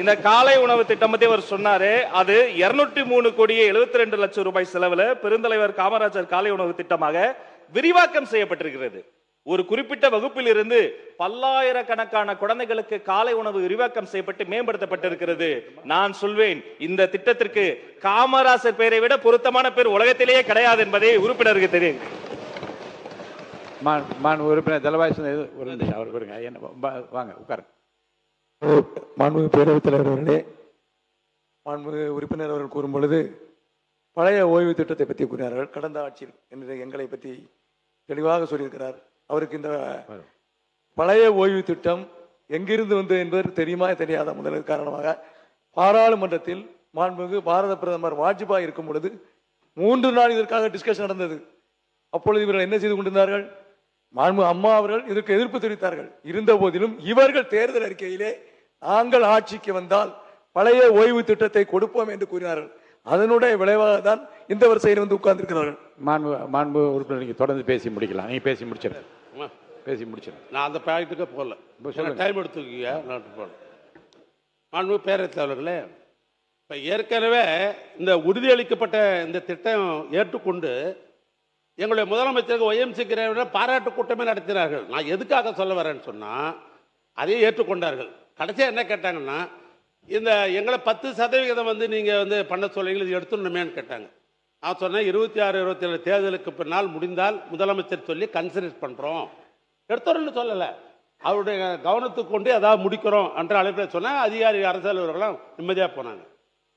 இந்த காலை உணவு திட்டம் பத்தி அவர் சொன்னாரு. அது 203 கோடியே 72 லட்சம் ரூபாய் செலவுல பெருந்தலைவர் காமராஜர் காலை உணவு திட்டமாக விரிவாக்கம் செய்யப்பட்டிருக்கிறது. ஒரு குறிப்பிட்ட வகுப்பில் இருந்து பல்லாயிரக்கணக்கான குழந்தைகளுக்கு காலை உணவு விரிவாக்கம் செய்யப்பட்டு மேம்படுத்தப்பட்டிருக்கிறது. நான் சொல்வேன், இந்த திட்டத்திற்கு காமராசர் பெயரை விட பொருத்தமான பேர் உலகத்திலேயே கிடையாது என்பதை உறுப்பினருக்கு தெரியும். உறுப்பினர் தளவாய் வாங்க உட்கார. மாண்புமிகு பேரவைத் தலைவர் அவர்களே, மாண்புமிகு உறுப்பினர் அவர்கள் கூறும் பொழுது பழைய ஓய்வு திட்டத்தை பற்றி கூறினார்கள். கடந்த ஆட்சியில் என்று எங்களை பற்றி தெளிவாக சொல்லியிருக்கிறார். அவருக்கு இந்த பழைய ஓய்வு திட்டம் எங்கிருந்து வந்தது என்பது தெரியுமா தெரியாத முதல் காரணமாக பாராளுமன்றத்தில் மாண்புமிகு பாரத பிரதமர் வாஜ்பாய் இருக்கும் பொழுது 3 நாள் இதற்காக டிஸ்கஷன் நடந்தது. அப்பொழுது இவர்கள் என்ன செய்து கொண்டிருந்தார்கள்? மாண்புமிகு அம்மா அவர்கள் இதற்கு எதிர்ப்பு தெரிவித்தார்கள். இருந்த போதிலும் இவர்கள் தேர்தல் அறிக்கையிலே நாங்கள் ஆட்சிக்கு வந்தால் பழைய ஓய்வு திட்டத்தை கொடுப்போம் என்று கூறினார்கள். அதனுடைய விளைவாக தான் இந்த வரிசையில் வந்து உட்கார்ந்திருக்கிறார்கள். மாண்பு உறுப்பினர் நீங்க தொடர்ந்து பேசி முடிக்கலாம். நீங்க பேசி முடிச்சிருங்க. நான் அந்த பாயிண்ட்டுக்கு போகல, டைம் எடுத்துக்கிங்க. மாண்பு பேரவைத் தலைவர்களே, இப்போ ஏற்கனவே இந்த உறுதியளிக்கப்பட்ட இந்த திட்டம் ஏற்றுக்கொண்டு எங்களுடைய முதலமைச்சருக்கு ஒய்எம்சி பாராட்டு கூட்டமே நடத்தினார்கள். நான் எதுக்காக சொல்ல வரேன்னு சொன்னால் அதையே ஏற்றுக்கொண்டார்கள். கடைசியாக என்ன கேட்டாங்கன்னா, இந்த எங்களை 10% வந்து நீங்கள் வந்து பண்ண சொல்றீங்க, இது எடுத்துடணுமேன்னு கேட்டாங்க. நான் சொன்னேன் 26, 27 தேர்தலுக்கு பின்னால் முடிந்தால் முதலமைச்சர் சொல்லி கன்சிடர் பண்ணுறோம், எடுத்துறோன்னு சொல்லலை, அவருடைய கவனத்துக்கு கொண்டு ஏதாவது முடிக்கிறோம் என்ற அழைப்பில் சொன்னால் அதிகாரி அரசு அலுவலர்கள்லாம் நிம்மதியாக போனாங்க.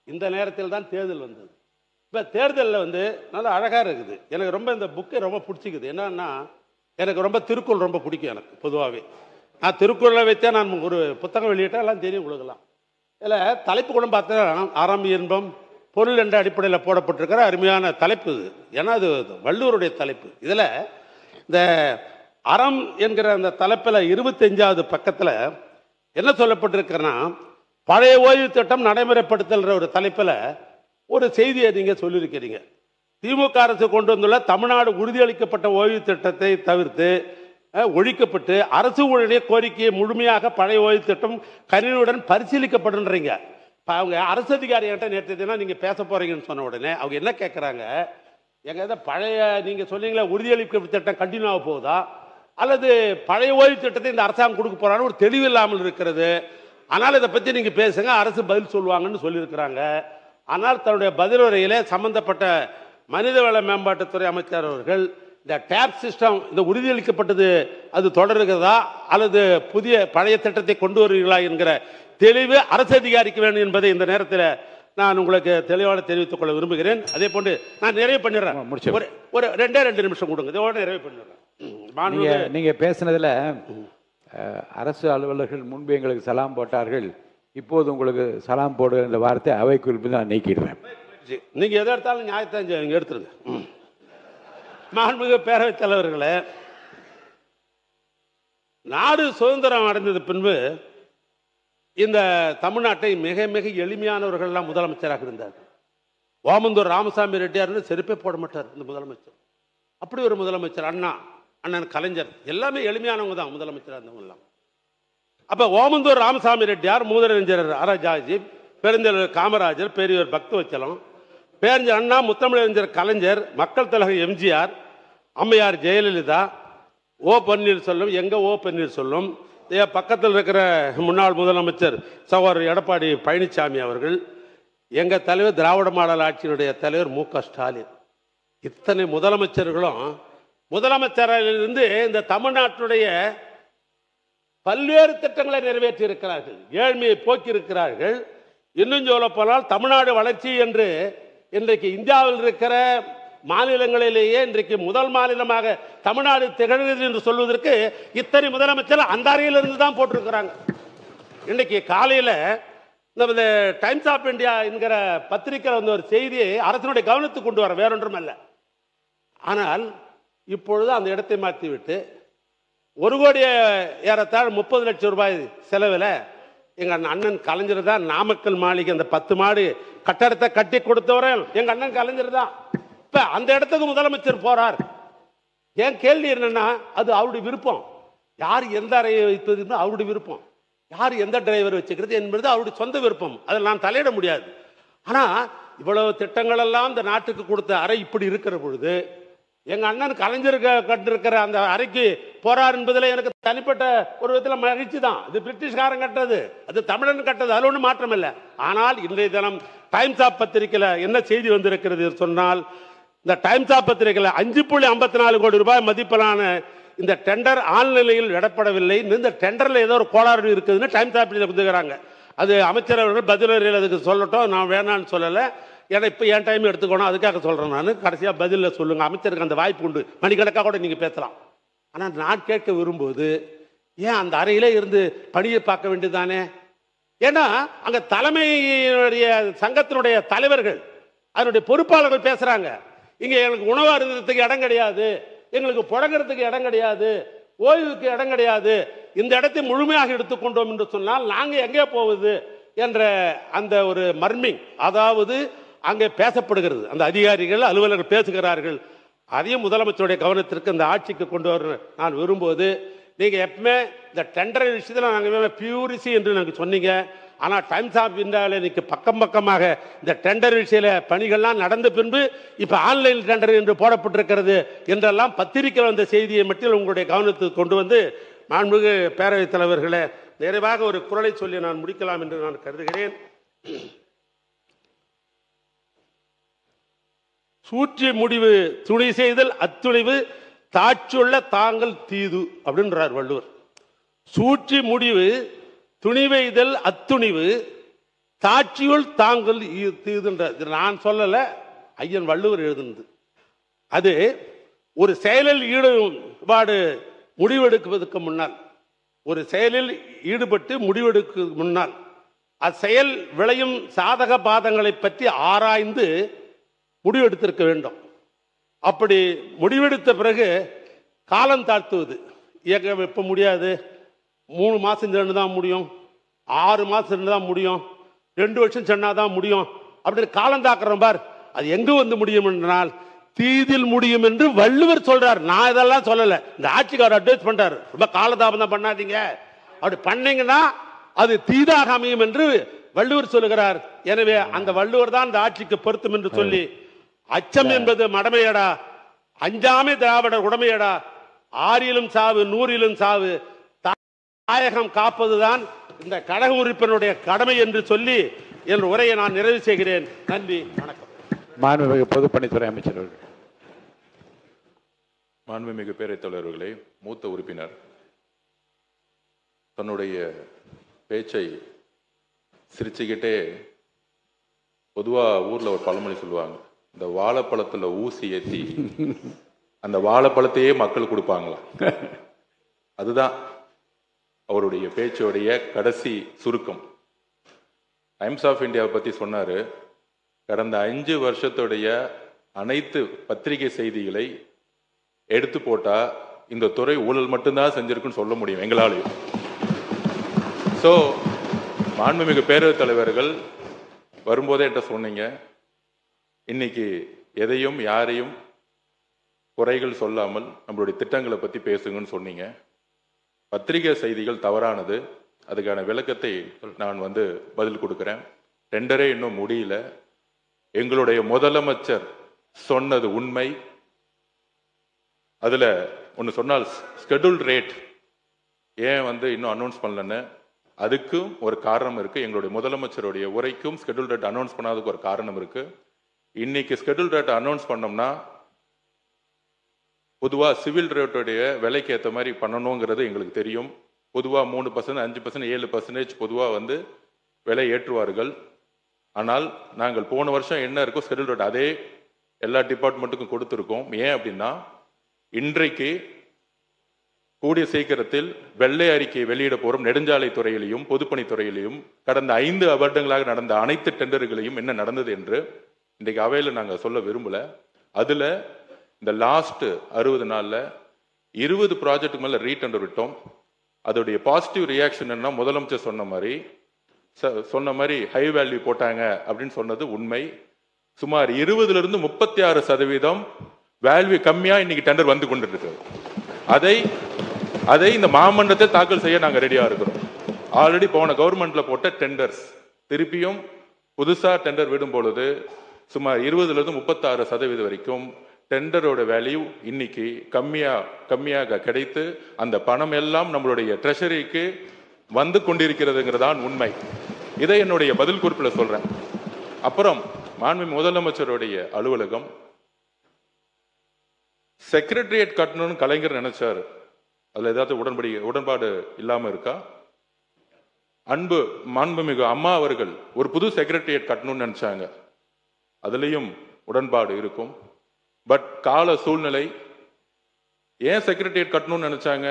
இந்த நேரத்தில் தான் தேர்தல் வந்தது. இப்போ தேர்தலில் வந்து நல்லா அழகாக இருக்குது. எனக்கு ரொம்ப இந்த புக்கை ரொம்ப பிடிச்சிக்குது. என்னன்னா, எனக்கு ரொம்ப திருக்குறள் ரொம்ப பிடிக்கும். எனக்கு பொதுவாகவே நான் திருக்குறளை வச்சா நான் ஒரு புத்தகம் வெளியிட்டால் எல்லாம் தெரியும் உங்களுக்கெல்லாம். இதில் தலைப்பு கூட பார்த்தா அறம் இன்பம் பொருள் என்ற அடிப்படையில் போடப்பட்டிருக்கிற அருமையான தலைப்பு இது. ஏன்னா அது வள்ளுவருடைய தலைப்பு. இதில் இந்த அறம் என்கிற அந்த தலைப்பில் 25வது பக்கத்தில் என்ன சொல்லப்பட்டிருக்கிறன்னா, பழைய ஓய்வு திட்டம் நடைமுறைப்படுத்தல்ன்ற ஒரு தலைப்பில் ஒரு செய்தியை நீங்கள் சொல்லியிருக்கிறீங்க. திமுக அரசு கொண்டு வந்துள்ள தமிழ்நாடு உறுதியளிக்கப்பட்ட ஓய்வு திட்டத்தை தவிர்த்து ஒழிக்கப்பட்டு அரசு ஊழிய கோரிக்கையை முழுமையாக பழைய ஓய்வு திட்டம் கனிவுடன் பரிசீலிக்கப்படுன்றீங்க. இப்போ அவங்க அரசு அதிகாரிகிட்ட நேற்று தினம் நீங்கள் பேச போறீங்கன்னு சொன்ன உடனே அவங்க என்ன கேட்குறாங்க, எங்க இதை பழைய நீங்கள் சொன்னீங்களா உறுதியளிக்கப்பட்ட திட்டம் கண்டினியூ ஆக போகுதா அல்லது பழைய ஓய்வு திட்டத்தை இந்த அரசாங்கம் கொடுக்க போறான்னு ஒரு தெளிவு இல்லாமல் இருக்கிறது. ஆனால் இதை பற்றி நீங்கள் பேசுங்க, அரசு பதில் சொல்லுவாங்கன்னு சொல்லியிருக்கிறாங்க. ஆனால் தன்னுடைய பதிலுரையிலே சம்பந்தப்பட்ட மனிதவள மேம்பாட்டுத்துறை அமைச்சர் அவர்கள் இந்த டேப் சிஸ்டம் இந்த உறுதியளிக்கப்பட்டது அது தொடருகிறதா அல்லது புதிய பழைய திட்டத்தை கொண்டு வருவீர்களா என்கிற தெளிவு அரசு அதிகாரிக்கு வேண்டும் என்பதை இந்த நேரத்தில் நான் உங்களுக்கு தெளிவாக தெரிவித்துக் கொள்ள விரும்புகிறேன். அதே போன்று நான் நிறைவு பண்ணிடுறேன். ஒரு 2 நிமிஷம் கொடுங்க, இதோட நிறைவு பண்ணிடுறேன். நீங்க பேசினதுல அரசு அலுவலர்கள் முன்பு எங்களுக்கு சலாம் போட்டார்கள், இப்போது உங்களுக்கு சலாம் போடுகிற இந்த வார்த்தை அவை குறிப்பில் நான் நீக்கிடுறேன். நீங்க எதை எடுத்தாலும் நியாயத்தான் எடுத்துருங்க. மாண்புமிகு பேரவைத் தலைவர்களே, நாடு சுதந்திரம் அடைந்தது பின்பு இந்த தமிழ்நாட்டை மிக மிக எளிமையானவர்கள்லாம் முதலமைச்சராக இருந்தார்கள். ஓமந்தூர் ராமசாமி ரெட்டியார்னு செருப்பே போட மாட்டார் இந்த முதலமைச்சர். அப்படி ஒரு முதலமைச்சர். அண்ணன் கலைஞர் எல்லாமே எளிமையானவங்க தான் முதலமைச்சராக இருந்தவங்கலாம். அப்ப ஓமந்தூர் ராமசாமி ரெட்டியார், மூதறிஞர் ராஜாஜி, பெருந்தலைவர் காமராஜர், பெரியவர் பக்தவச்சலம், பேரறிஞர் அண்ணா, முத்தமிழறிஞர் கலைஞர், மக்கள் தலைவர் எம்ஜிஆர், அம்மையார் ஜெயலலிதா, ஓ பன்னீர்செல்வம், எங்க ஓ பன்னீர்செல்வம், பக்கத்தில் இருக்கிற முன்னாள் முதலமைச்சர் சகோதரர் எடப்பாடி பழனிசாமி அவர்கள், எங்க தலைவர் திராவிட மாடல் ஆட்சியினுடைய தலைவர் மு.க. ஸ்டாலின், இத்தனை முதலமைச்சர்களும் முதலமைச்சரிலிருந்து இந்த தமிழ்நாட்டுடைய பல்வேறு திட்டங்களை நிறைவேற்றி இருக்கிறார்கள், ஏழ்மையை போக்கி இருக்கிறார்கள். இன்னும் சொல்ல போனால் தமிழ்நாடு வளர்ச்சி என்று இன்றைக்கு இந்தியாவில் இருக்கிற மாநிலங்களிலேயே இன்றைக்கு முதல் மாநிலமாக தமிழ்நாடு திகழ்கிறது என்று சொல்வதற்கு இத்தனை முதலமைச்சர் அந்த அறையிலிருந்து தான் போட்டிருக்கிறாங்க. இன்றைக்கு காலையில் இந்த டைம்ஸ் ஆஃப் இந்தியா என்கிற பத்திரிகையில் வந்து ஒரு செய்தியை அரசனுடைய கவனத்துக்கு கொண்டு வர, வேறொன்றும் அல்ல. ஆனால் இப்பொழுது அந்த இடத்தை மாற்றிவிட்டு 1 கோடி ஏறத்தாழ 30 லட்சம் ரூபாய் செலவில் எங்கள் அண்ணன் கலைஞர் தான் நாமக்கல் மாளிகை அந்த 10 மாடி கட்டடத்தை கட்டி கொடுத்தவரேன் எங்கள் அண்ணன் கலைஞர் தான். இப்போ அந்த இடத்துக்கு முதலமைச்சர் போறார். ஏன் கேள்வி என்னன்னா, அது அவருடைய விருப்பம். யார் எந்த அறையை வைப்பது அவருடைய விருப்பம், யார் எந்த டிரைவர் வச்சுக்கிறது என்பது அவருடைய சொந்த விருப்பம். அதில் நான் தலையிட முடியாது. ஆனால் இவ்வளவு திட்டங்கள் எல்லாம் இந்த நாட்டுக்கு கொடுத்த அறை இப்படி இருக்கிற பொழுது எங்க அண்ணன் கலைஞர் கட்டிருக்கிற அந்த அறைக்கு போறார் என்பதில் எனக்கு தனிப்பட்ட ஒரு விதத்தில் மகிழ்ச்சி தான். இது பிரிட்டிஷ்காரன் கட்டது, அது தமிழன் கட்டது, அதில் ஒன்றும் மாற்றம் இல்லை. ஆனால் இன்றைய தினம் டைம்ஸ் ஆஃப் பத்திரிகையில் என்ன செய்தி வந்திருக்கிறது சொன்னால், இந்த டைம்ஸ் ஆஃப் பத்திரிகையில் 5.54 கோடி ரூபாய் மதிப்பிலான இந்த டெண்டர் ஆன்லைனில் விடப்படவில்லை, இந்த டெண்டரில் ஏதோ ஒரு கோளாறு இருக்குதுன்னு டைம்ஸ் ஆஃப் கொடுத்துக்கிறாங்க. அது அமைச்சர் அவர்கள் பதிலறியில் அதுக்கு சொல்லட்டும், நான் வேணான்னு சொல்லலை. ஏன்னா இப்போ என் டைம் எடுத்துக்கணும், அதுக்காக சொல்கிறேன். நான் கடைசியாக பதிலில் சொல்லுங்கள், அமைச்சருக்கு அந்த வாய்ப்பு உண்டு, மணிக்கணக்காக கூட நீங்கள் பேசலாம். ஆனால் நான் கேட்க விரும்புவது, ஏன் அந்த அறையிலே இருந்து பணியை பார்க்க வேண்டியதானே? ஏன்னா அங்கே தலைமையினுடைய சங்கத்தினுடைய தலைவர்கள் அதனுடைய பொறுப்பாளர்கள் பேசுகிறாங்க, இங்கே எங்களுக்கு உணவு அருந்ததுக்கு இடம் கிடையாது, எங்களுக்கு புழங்குறதுக்கு இடம் கிடையாது, ஓய்வுக்கு இடம் கிடையாது, இந்த இடத்தை முழுமையாக எடுத்துக்கொண்டோம் என்று சொன்னால் நாங்கள் எங்கே போவது என்ற அந்த ஒரு மர்மிங், அதாவது அங்கே பேசப்படுகிறது, அந்த அதிகாரிகள் அலுவலர்கள் பேசுகிறார்கள். அதையும் முதலமைச்சருடைய கவனத்திற்கு இந்த ஆட்சிக்கு கொண்டு வர நான் விரும்புவது, நீங்கள் எப்பவுமே இந்த டெண்டர் விஷயத்தில் நாங்கள் பியூரிசி என்று நாங்கள் சொன்னீங்க, ஆனால் டைம்ஸ் ஆஃப் இந்தியாவில் இன்னைக்கு பக்கம் பக்கமாக இந்த டெண்டர் விஷய பணிகள்லாம் நடந்த பின்பு இப்போ ஆன்லைன் டெண்டர் என்று போடப்பட்டிருக்கிறது என்றெல்லாம் பத்திரிகையில் வந்த செய்தியை மட்டும் உங்களுடைய கவனத்துக்கு கொண்டு வந்து மாண்புமிகு பேரவைத் தலைவர்களே, நிறைவாக ஒரு குறளை சொல்லி நான் முடிக்கலாம் என்று நான் கருதுகிறேன். சூற்றி முடிவு துணை செய்தல் அத்துணிவு தாட்சியுள்ள தாங்கள் தீது அப்படின்றார் வள்ளுவர். சூற்றி முடிவு துணிவைதல் அத்துணிவு தாட்சியுள் தாங்கள் தீதுன்றார். நான் சொல்லல, ஐயன் வள்ளுவர் எழுதுனது. அது ஒரு செயலில் ஈடுபாடு முடிவெடுப்பதற்கு முன்னால், ஒரு செயலில் ஈடுபட்டு முடிவெடுக்க முன்னால் அச்செயல் விளையும் சாதக பாதங்களை பற்றி ஆராய்ந்து முடிவெடுத்திருக்க வேண்டும். அப்படி முடிவெடுத்த பிறகு காலம் தாழ்த்துவது, இயக்க வைப்ப முடியாது, 3 மாதம் சென்று தான் முடியும், 6 மாதம் சென்று தான் முடியும், 2 வருஷம் சென்னால் தான் முடியும் அப்படின்னு காலம் தாக்குறோம் பார். அது எங்கு வந்து முடியும் என்றால் தீதில் முடியும் என்று வள்ளுவர் சொல்றார். நான் இதெல்லாம் சொல்லல, இந்த ஆட்சிக்காரர் அட்வைஸ் பண்றாரு, ரொம்ப காலதாபம் தான் பண்ணாதீங்க, அப்படி பண்ணீங்கன்னா அது தீதாக அமையும் என்று வள்ளுவர் சொல்லுகிறார். எனவே அந்த வள்ளுவர் தான் இந்த ஆட்சிக்கு பொருத்தம் என்று சொல்லி, அச்சம் என்பது மடமையடா, அஞ்சாமை திராவிடர் உடமையடா, 6லும் சாவு 100லும் சாவு, தாயகம் காப்பதுதான் இந்த கழக உறுப்பினருடைய கடமை என்று சொல்லி என் உரையை நான் நிறைவு செய்கிறேன். நன்றி, வணக்கம். மாண்புமிகு பொதுப்பணித்துறை அமைச்சர் அவர்கள். மாண்புமிகு பேரவைத் தலைவர்களே, மூத்த உறுப்பினர் தன்னுடைய பேச்சை சிரிச்சுக்கிட்டே, பொதுவா ஊர்ல ஒரு பழமொழி சொல்லுவாங்க, இந்த வாழைப்பழத்துல ஊசி ஏத்தி அந்த வாழைப்பழத்தையே மக்கள் கொடுப்பாங்களாம். அதுதான் அவருடைய பேச்சுடைய கடைசி சுருக்கம். டைம்ஸ் ஆஃப் இந்தியாவை பத்தி சொன்னாரு. கடந்த 5 வருஷத்துடைய அனைத்து பத்திரிகை செய்திகளை எடுத்து போட்டா இந்த துறை ஊழல் மட்டும்தான் செஞ்சிருக்குன்னு சொல்ல முடியும் எங்களாலையும். ஸோ மாண்புமிகு பேரவைத் தலைவர்கள் வரும்போதே என்கிட்ட சொன்னீங்க, இன்னைக்கு எதையும் யாரையும் குறைகள் சொல்லாமல் நம்மளுடைய திட்டங்களை பற்றி பேசுங்கன்னு சொன்னீங்க. பத்திரிகை செய்திகள் தவறானது, அதுக்கான விளக்கத்தை நான் பதில் கொடுக்குறேன். டெண்டரே இன்னும் முடியல. எங்களுடைய முதலமைச்சர் சொன்னது உண்மை. அதுல ஒன்று சொன்னால், ஸ்கெடியூல் ரேட் ஏன் இன்னும் அனௌன்ஸ் பண்ணலன்னு, அதுக்கும் ஒரு காரணம் இருக்கு. எங்களுடைய முதலமைச்சருடைய உரைக்கும் ஸ்கெடியூல் ரேட் அனௌன்ஸ் பண்ணாததுக்கு ஒரு காரணம் இருக்கு. இன்னைக்கு ஸ்கெடியூல் ரேட் அனௌன்ஸ் பண்ணோம்னா பொதுவாக சிவில் ரேட்டுடைய விலைக்கு ஏற்ற மாதிரி பண்ணணுங்கிறது எங்களுக்கு தெரியும். பொதுவாக 3%, 5%, 7% பொதுவாக விலை ஏற்றுவார்கள். ஆனால் நாங்கள் போன வருஷம் என்ன இருக்கோ ஸ்கெடியூல் ரேட் அதே எல்லா டிபார்ட்மெண்ட்டுக்கும் கொடுத்துருக்கோம். ஏன் அப்படின்னா, இன்றைக்கு கூடிய சீக்கிரத்தில் வெள்ளை அறிக்கை வெளியிட போறோம். நெடுஞ்சாலை துறையிலையும் பொதுப்பணித்துறையிலையும் கடந்த 5 வருடங்களாக நடந்த அனைத்து டெண்டர்களையும் என்ன நடந்தது என்று இன்றைக்கு அவையில் நாங்கள் சொல்ல விரும்பல. அதுல இந்த லாஸ்ட் 60 நாள்ல 20 ப்ராஜெக்ட் மேல ரீடெண்டர் விட்டோம். அதோடைய பாசிட்டிவ் ரியாக்ஷன் என்ன, முதலமைச்சர் சொன்ன மாதிரி ஹை வேல்யூ போட்டாங்க அப்படின்னு சொன்னது உண்மை. சுமார் 20% 36% வேல்யூ கம்மியா இன்னைக்கு டெண்டர் வந்து கொண்டு இருக்கு. அதை இந்த மாமன்றத்தை தாக்கல் செய்ய நாங்க ரெடியா இருக்கிறோம். ஆல்ரெடி போன கவர்மெண்ட்ல போட்ட டெண்டர்ஸ் திருப்பியும் புதுசா டெண்டர் விடும் பொழுது சுமார் 20% 36% வரைக்கும் டெண்டரோட வேல்யூ இன்னைக்கு கம்மியாக கிடைத்து அந்த பணம் எல்லாம் நம்மளுடைய ட்ரெஷரிக்கு வந்து கொண்டிருக்கிறதுங்கிறதான் உண்மை. இதை என்னுடைய பதில் குறிப்பில் சொல்றேன். அப்புறம் மாண்புமிகு முதலமைச்சருடைய அலுவலகம் செக்ரட்டரியேட் கட்டணும்னு கலைஞர் நினைச்சாரு. அதுல ஏதாவது உடன்பாடு இல்லாம இருக்கா? மாண்புமிகு அம்மா அவர்கள் ஒரு புது செக்ரட்டரியேட் கட்டணும்னு நினைச்சாங்க, அதுலயும் உடன்பாடு இருக்கும். பட் கால சூழ்நிலை, ஏன் செக்ரட்டரியேட் கட்டணும்னு நினைச்சாங்க?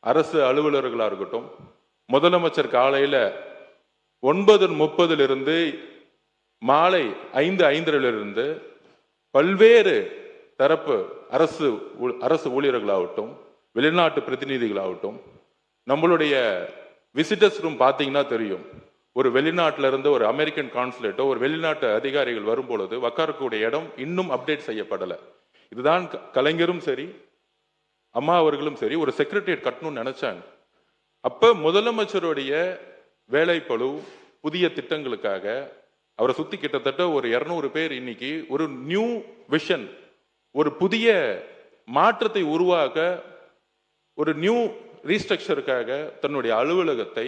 அரசு அலுவலர்களா இருக்கட்டும், முதலமைச்சர் காலையில 9:30 மாலை 5:05 பல்வேறு தரப்பு அரசு ஊழியர்களாகட்டும், வெளிநாட்டு பிரதிநிதிகளாகட்டும், நம்மளுடைய விசிட்டர்ஸ் ரூம் பார்த்தீங்கன்னா தெரியும். ஒரு வெளிநாட்டில இருந்து ஒரு அமெரிக்கன் கான்சுலேட்டோ ஒரு வெளிநாட்டு அதிகாரிகள் வரும்பொழுது உட்காரக்கூடிய இடம் இன்னும் அப்டேட் செய்யப்படலை. இதுதான் கலைஞரும் சரி அம்மா அவர்களும் சரி ஒரு செக்ரட்டரியேட் கட்டணும்னு நினைச்சாங்க. அப்ப முதலமைச்சருடைய வேலைப்பளு புதிய திட்டங்களுக்காக அவரை சுத்தி கிட்டத்தட்ட ஒரு 200 பேர் இன்னைக்கு ஒரு நியூ விஷன், ஒரு புதிய மாற்றத்தை உருவாக்க, ஒரு நியூ ரீஸ்ட்ரக்சருக்காக தன்னுடைய அலுவலகத்தை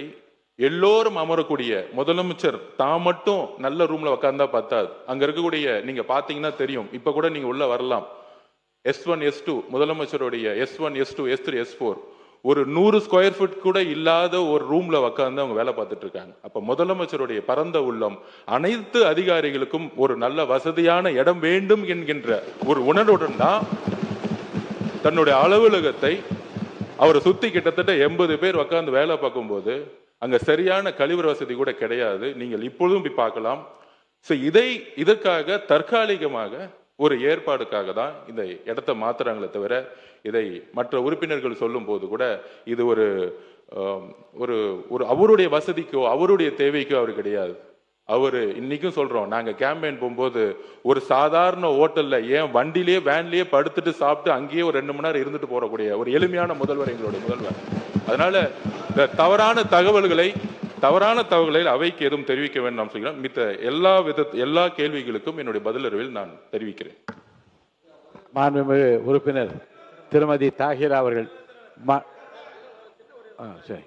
எல்லோரும் அமரக்கூடிய, முதலமைச்சர் தான் மட்டும் நல்ல ரூம்ல உட்கார்ந்தா பத்தாது, அங்க இருக்கக்கூடிய நீங்க பாத்தீங்கன்னா தெரியும், இப்ப கூட நீங்க உள்ள வரலாம், S1 S2 முதலமைச்சருடைய S1 S2 S3 S4 ஒரு 100 ஸ்கொயர் ஃபீட் கூட இல்லாத ஒரு ரூம்ல உட்கார்ந்து அவங்க வேலை பார்த்துட்டு இருக்காங்க. அப்ப முதலமைச்சருடைய பரந்த உள்ளம் அனைத்து அதிகாரிகளுக்கும் ஒரு நல்ல வசதியான இடம் வேண்டும் என்கின்ற ஒரு உணர்வுடன் தான் தன்னுடைய அலுவலகத்தை அவரை சுத்தி கிட்டத்தட்ட 80 பேர் உட்கார்ந்து வேலை பார்க்கும்போது அங்க சரியான கழிவற வசதி கூட கிடையாது. நீங்கள் இப்பொழுதும் போய் பார்க்கலாம். இதற்காக தற்காலிகமாக ஒரு ஏற்பாடுக்காக தான் இந்த இடத்தை மாத்துறாங்களே தவிர, இதை மற்ற உறுப்பினர்கள் சொல்லும் போது கூட இது ஒரு ஒரு அவருடைய வசதிக்கோ அவருடைய தேவைக்கோ அவர் கிடையாது. அவரு இன்னைக்கும் சொல்றோம், நாங்க கேம்பெயின் போகும்போது ஒரு சாதாரண ஹோட்டல்ல ஏன் வண்டிலேயே வேன்லயே படுத்துட்டு சாப்பிட்டு அங்கேயே ஒரு 2 மணி நேரம் இருந்துட்டு போறக்கூடிய ஒரு எளிமையான முதல்வர் எங்களுடைய முதல்வர். அதனால இந்த தவறான தகவல்களை அவைக்கு எதுவும் தெரிவிக்க வேண்டும் நாம் சொல்கிறோம். மித்த எல்லா கேள்விகளுக்கும் என்னுடைய பதிலறிவில் நான் தெரிவிக்கிறேன். மாண்புமிகு உறுப்பினர் திருமதி தாஹிரா அவர்கள். சரி.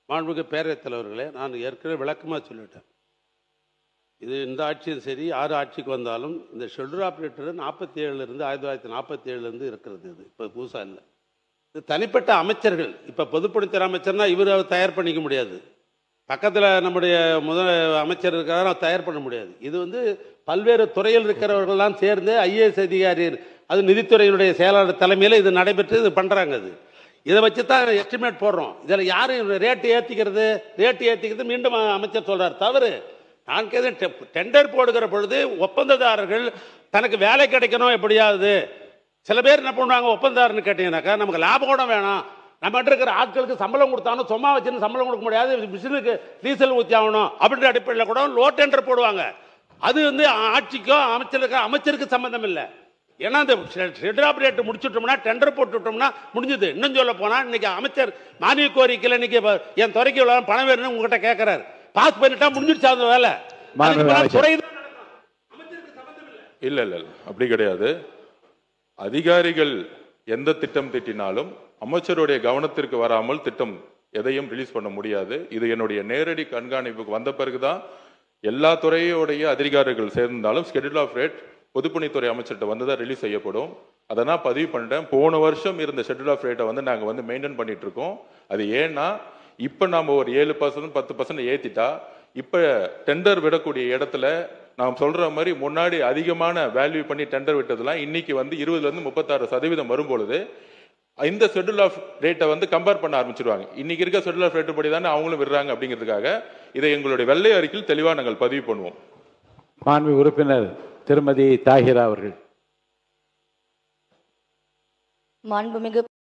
மாண்புமிகு பேரவைத் தலைவர்களே, நான் ஏற்கனவே விளக்கமாக சொல்லிட்டேன். இது இந்த ஆட்சியும் சரி, 6 ஆட்சிக்கு வந்தாலும் இந்த ஷெட்யூல் ஆப்ரேட்டர் 47 1947 இருக்கிறது. இது இப்போ புதுசாக இல்லை. இது தனிப்பட்ட அமைச்சர்கள். இப்போ பொதுப்பணித்துறை அமைச்சர்னா இவர் தயார் பண்ணிக்க முடியாது. பக்கத்தில் நம்முடைய அமைச்சர் இருக்கிறார், அவர் தயார் பண்ண முடியாது. இது பல்வேறு துறையில் இருக்கிறவர்கள்லாம் சேர்ந்து ஐஏஎஸ் அதிகாரி, அது நிதித்துறையினுடைய செயலாளர் தலைமையில் இது நடைபெற்று இது பண்ணுறாங்க. இதை வச்சு தான் எஸ்டிமேட் போடுறோம். இதில் யாரும் ரேட்டு ஏற்றிக்கிறது மீண்டும் அமைச்சர் சொல்கிறார், தவறு. நான் டெண்டர் போடுகிற பொழுது ஒப்பந்ததாரர்கள் தனக்கு வேலை கிடைக்கணும் எப்படியாவது. சில பேர் என்ன பண்ணுவாங்க, ஒப்பந்ததாரன்னு கேட்டீங்கன்னாக்கா நமக்கு லாபம் கூட வேணாம், நம்மகிட்ட இருக்கிற ஆட்களுக்கு சம்பளம் கொடுத்தாலும் சும்மா வச்சுன்னு சம்பளம் கொடுக்க முடியாது, மிஷினுக்கு டீசல் ஊற்றி ஆகணும் அப்படின்ற அடிப்படையில் கூட லோ டெண்டர் போடுவாங்க. அது ஆட்சிக்கோ அமைச்சருக்கு சம்பந்தம் இல்லை. ஏன்னா இந்த ஷெட்யூல் ஆப்ரேட் முடிச்சுட்டோம்னா, டெண்டர் போட்டுட்டோம்னா முடிஞ்சது. இன்னும் சொல்ல போனால் இன்னைக்கு அமைச்சர் மானிய கோரிக்கையில் இன்னைக்கு என் துறைக்கு பணம் வேணும்னு உங்ககிட்ட கேட்கிறாரு, பாஸ் பண்ணிட்டா முடிஞ்சிருச்சு அந்த வேலை. இல்ல இல்ல அப்படி கிடையாது. அதிகாரிகள் எந்த திட்டம் திட்டினாலும் அமைச்சருடைய கவனத்திற்கு வராமல் திட்டம் எதையும் ரிலீஸ் பண்ண முடியாது. இது என்னுடைய நேரடி கண்காணிப்புக்கு வந்த பிறகுதான் எல்லா துறையோடைய அதிகாரிகள் சேர்ந்தாலும் ஷெட்யூல் ஆஃப் ரேட் பொதுப்பணித்துறை அமைச்சர்கிட்ட வந்துதான் ரிலீஸ் செய்யப்படும். அதை நான் பதிவு பண்ணிட்டேன். போன வருஷம் இருந்த ஷெட்யூல் ஆஃப் ரேட்டை நாங்கள் மெயின்டைன் பண்ணிட்டு இருக்கோம். அது ஏன்னா இப்போ நாம ஒரு 7% 10% ஏற்றிட்டா, இப்போ டெண்டர் விடக்கூடிய இடத்துல நாம் சொல்ற மாதிரி முன்னாடி அதிகமான வேல்யூ பண்ணி டெண்டர் விட்டதெல்லாம் இன்னைக்கு 20% 36% வரும்பொழுது இந்த ஷெட்யூல் ஆஃப் ரேட்டை கம்பேர் பண்ண ஆரம்பிச்சிருவாங்க. இன்னைக்கு இருக்க ஷெட்யூல் ஆஃப் ரேட் படி தானே அவங்களும் விடுறாங்க. அப்படிங்கிறதுக்காக இதை எங்களுடைய வெள்ளை அறிக்கையில் தெளிவாக நாங்கள் பதிவு பண்ணுவோம். மாண்புமிகு உறுப்பினர் திருமதி தாஹிரா அவர்கள். மாண்புமிகு